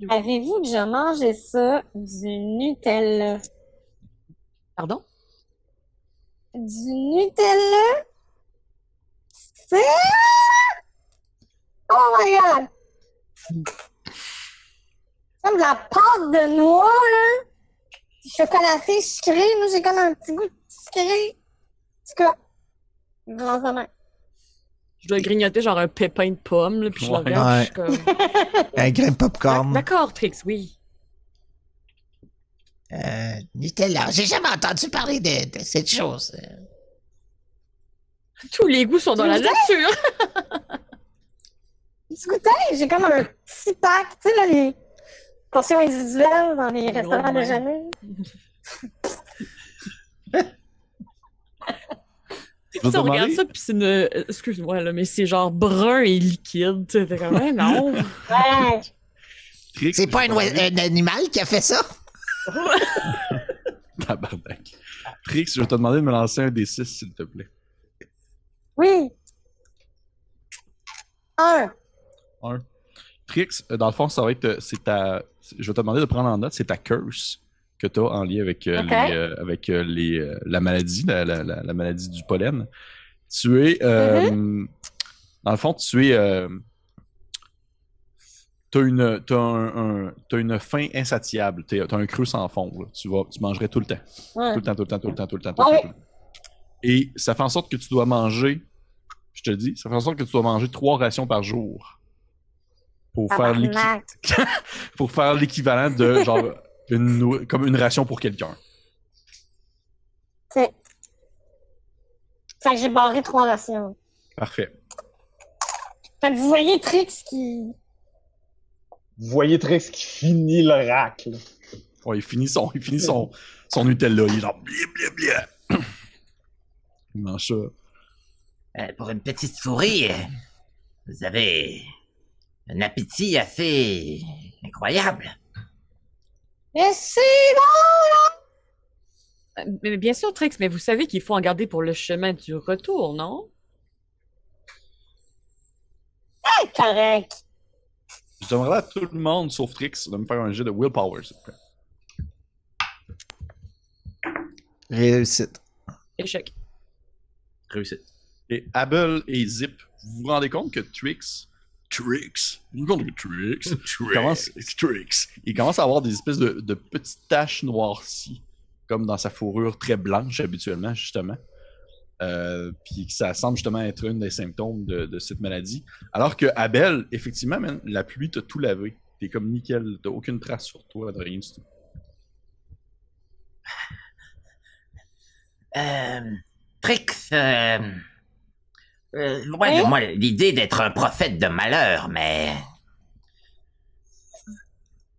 Avez-vous déjà mangé ça, du Nutella? Pardon? Du Nutella? C'est... Oh my god! Comme de la pâte de noix, là. Chocolaté, sucré. Moi, j'ai comme un petit goût de sucré. En tout cas, grand commun. Je dois grignoter genre un pépin de pomme, là, puis je le Ouais. regarde, puis je suis comme... Un grain de popcorn. D'accord, Trix, oui. Nutella. J'ai jamais entendu parler de cette chose. Tous les goûts sont dans la nature. Du goûter, j'ai comme un petit pack, tu sais, là, les portions individuelles dans les restaurants ouais. déjeuner. Je vais Tu sais, on demander- regarde ça, puis c'est une... Excuse-moi, là, mais c'est genre brun et liquide. Tu sais, t'es comme, ouais, non. Ouais. Trix, C'est pas je vais demander- un animal qui a fait ça? Tabarnak. Trix, je vais te demander de me lancer un D6, s'il te plaît. Oui. Un. Trix, dans le fond, ça va être. Je vais te demander de prendre en note, c'est ta curse que tu as en lien avec, la maladie, la maladie du pollen. Tu es. Dans le fond, tu es. T'as une faim insatiable. T'as un creux sans fond. Là. Tu mangerais tout le temps. Ouais. Tout le temps. Ah oui. Et ça fait en sorte que tu dois manger. Je te le dis, ça fait en sorte que tu dois manger 3 rations par jour. Pour faire l'équivalent de genre comme une ration pour quelqu'un. C'est... Fait que j'ai barré 3 rations. Parfait. Fait que vous voyez Trix qui... Vous voyez Trix qui finit le rack. Là. Ouais, il finit son Nutella. Il est genre blia. Il mange ça. Pour une petite souris, vous avez un appétit assez incroyable. Mais c'est bon! Mais bien sûr, Trix, mais vous savez qu'il faut en garder pour le chemin du retour, non? C'est correct. Je demanderais à tout le monde, sauf Trix, de me faire un jet de willpower, s'il vous plaît. Réussite. Échec. Réussite. Et Abel et Zip, vous vous rendez compte que Trix Trix. Il commence à avoir des espèces de petites taches noircies, comme dans sa fourrure très blanche habituellement, justement. Puis ça semble justement être un des symptômes de cette maladie. Alors que Abel, effectivement, man, la pluie t'a tout lavé. T'es comme nickel, t'as aucune trace sur toi de rien du tout. Trix, loin de moi l'idée d'être un prophète de malheur, mais...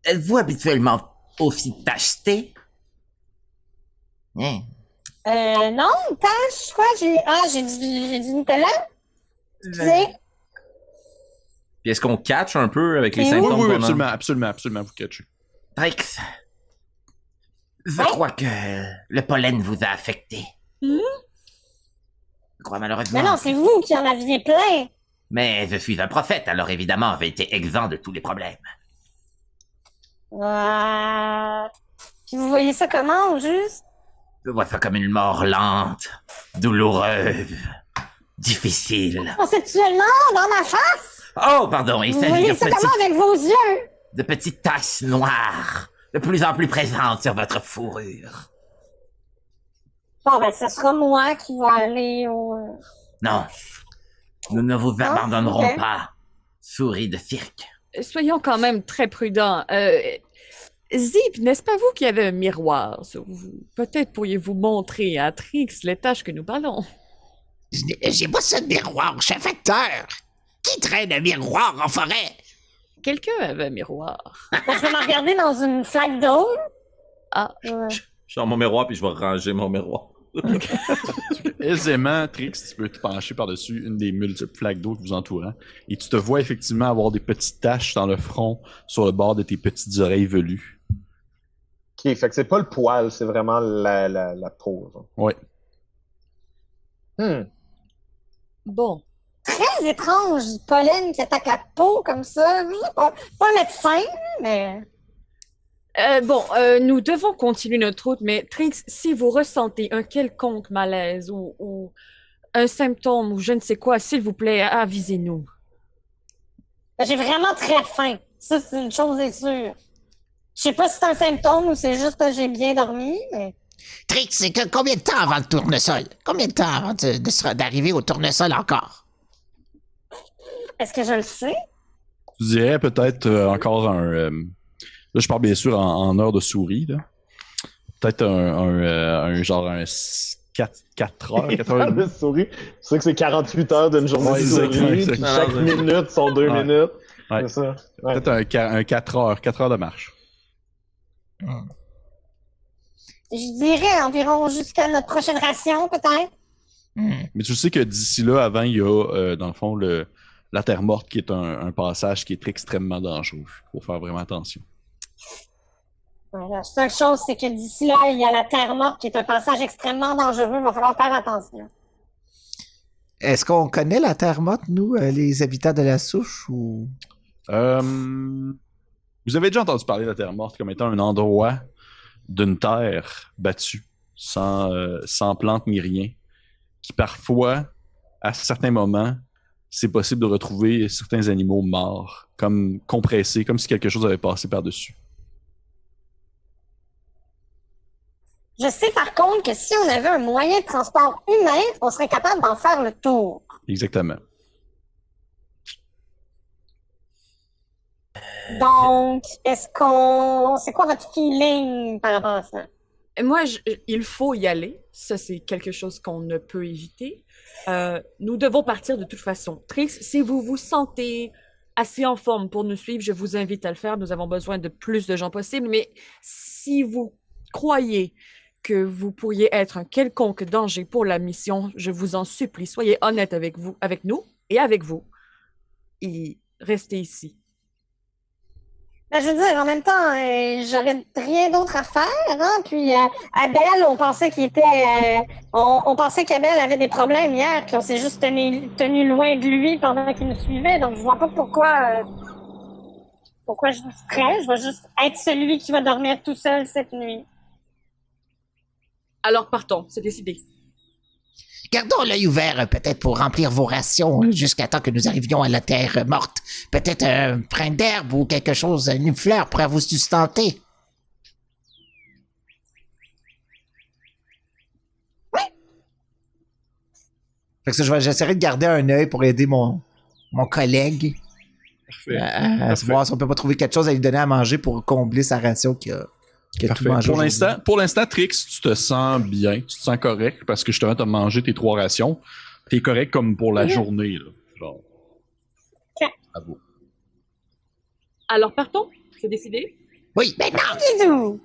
Êtes-vous habituellement aussi tacheté? Hein? Non, tâche, quoi, j'ai du Nutella. Puis, Puis est-ce qu'on catch un peu avec les Oui, symptômes Oui, qu'on a? absolument, vous catchez. Trix, je crois que le pollen vous a affecté. Je crois malheureusement. mais non, c'est vous qui en aviez plein. Mais je suis un prophète, alors évidemment, j'ai été exempt de tous les problèmes. Puis vous voyez ça comment, au juste? Je vois ça comme une mort lente, douloureuse, difficile. Conceptuellement, dans ma face? Oh, pardon, il Vous s'agit voyez ça comment avec vos yeux? de petites taches noires, de plus en plus présentes sur votre fourrure. Bon, ben, ce sera moi qui va aller au... Non, nous ne vous abandonnerons ok. pas, souris de cirque. Soyons quand même très prudents. Zip, n'est-ce pas vous qui avez un miroir sur vous? Peut-être pourriez-vous montrer à Trix les tâches que nous parlons. J'ai pas ça de miroir, chef acteur. Qui traîne un miroir en forêt? Quelqu'un avait un miroir. Ben, je vais me regarder dans une flaque d'eau. Ah, Je suis dans mon miroir, puis je vais ranger mon miroir. Aisément, Trix, tu peux te pencher par-dessus une des multiples flaques d'eau vous entourant, et tu te vois effectivement avoir des petites taches dans le front, sur le bord de tes petites oreilles velues. Ok, fait que c'est pas le poil, c'est vraiment la peau. Genre. Ouais. bon. Très étrange, du pollen qui attaque la peau comme ça. Pas un médecin, mais... Nous devons continuer notre route, mais Trix, si vous ressentez un quelconque malaise ou un symptôme ou je ne sais quoi, s'il vous plaît, avisez-nous. J'ai vraiment très faim. Ça, c'est une chose est sûre. Je sais pas si c'est un symptôme ou c'est juste que j'ai bien dormi, mais... Trix, c'est que combien de temps avant le tournesol? Combien de temps avant d'arriver au tournesol encore? Est-ce que je le sais? Tu dirais peut-être encore un... là, je parle bien sûr en heure de souris, là. Peut-être un genre un 4 heures, 4 heures et demie. Le souris. C'est vrai que c'est 48 heures d'une journée Ouais, de souris, exactement. puis chaque minute sont 2 Ouais. minutes. Ouais. C'est ça. Ouais. Peut-être un 4 heures de marche. Je dirais environ jusqu'à notre prochaine ration, peut-être. Mais tu sais que d'ici là, avant, il y a, dans le fond, la Terre morte, qui est un passage qui est extrêmement dangereux. Il faut faire vraiment attention. Ouais, la seule chose, c'est que d'ici là, il y a la Terre morte qui est un passage extrêmement dangereux. Il va falloir faire attention. Est-ce qu'on connaît la Terre morte, nous, les habitants de la souche, ou... Vous avez déjà entendu parler de la Terre morte comme étant un endroit d'une terre battue, sans plantes ni rien, qui parfois, à certains moments, c'est possible de retrouver certains animaux morts, comme compressés, comme si quelque chose avait passé par-dessus. Je sais par contre que si on avait un moyen de transport humain, on serait capable d'en faire le tour. Exactement. Donc, c'est quoi votre feeling par rapport à ça? Moi, il faut y aller. Ça, c'est quelque chose qu'on ne peut éviter. Nous devons partir de toute façon. Trix, si vous vous sentez assez en forme pour nous suivre, je vous invite à le faire. Nous avons besoin de plus de gens possible. Mais si vous croyez que vous pourriez être un quelconque danger pour la mission, je vous en supplie, soyez honnête avec vous, avec nous et avec vous. Et restez ici. Ben, je veux dire, en même temps, j'aurais rien d'autre à faire, hein. Puis Abel, on pensait qu'il était, on pensait qu'Abel avait des problèmes hier, puis on s'est juste tenu loin de lui pendant qu'il nous suivait. Donc je vois pas pourquoi je vous ferais. Je vais juste être celui qui va dormir tout seul cette nuit. Alors partons, c'est décidé. Gardons l'œil ouvert, peut-être pour remplir vos rations jusqu'à temps que nous arrivions à la terre morte. Peut-être un brin d'herbe ou quelque chose, une fleur pourrait vous sustenter. Fait que ça, j'essaierai de garder un œil pour aider mon collègue à voir si on peut pas trouver quelque chose à lui donner à manger pour combler sa ration qu'il a tout mangé. Pour l'instant, Trix, tu te sens bien, tu te sens correct parce que justement, tu as mangé tes 3 rations. Tu es correct comme pour la journée. Là. Genre. Bravo. Alors partons, c'est décidé. Oui, Dis-nous.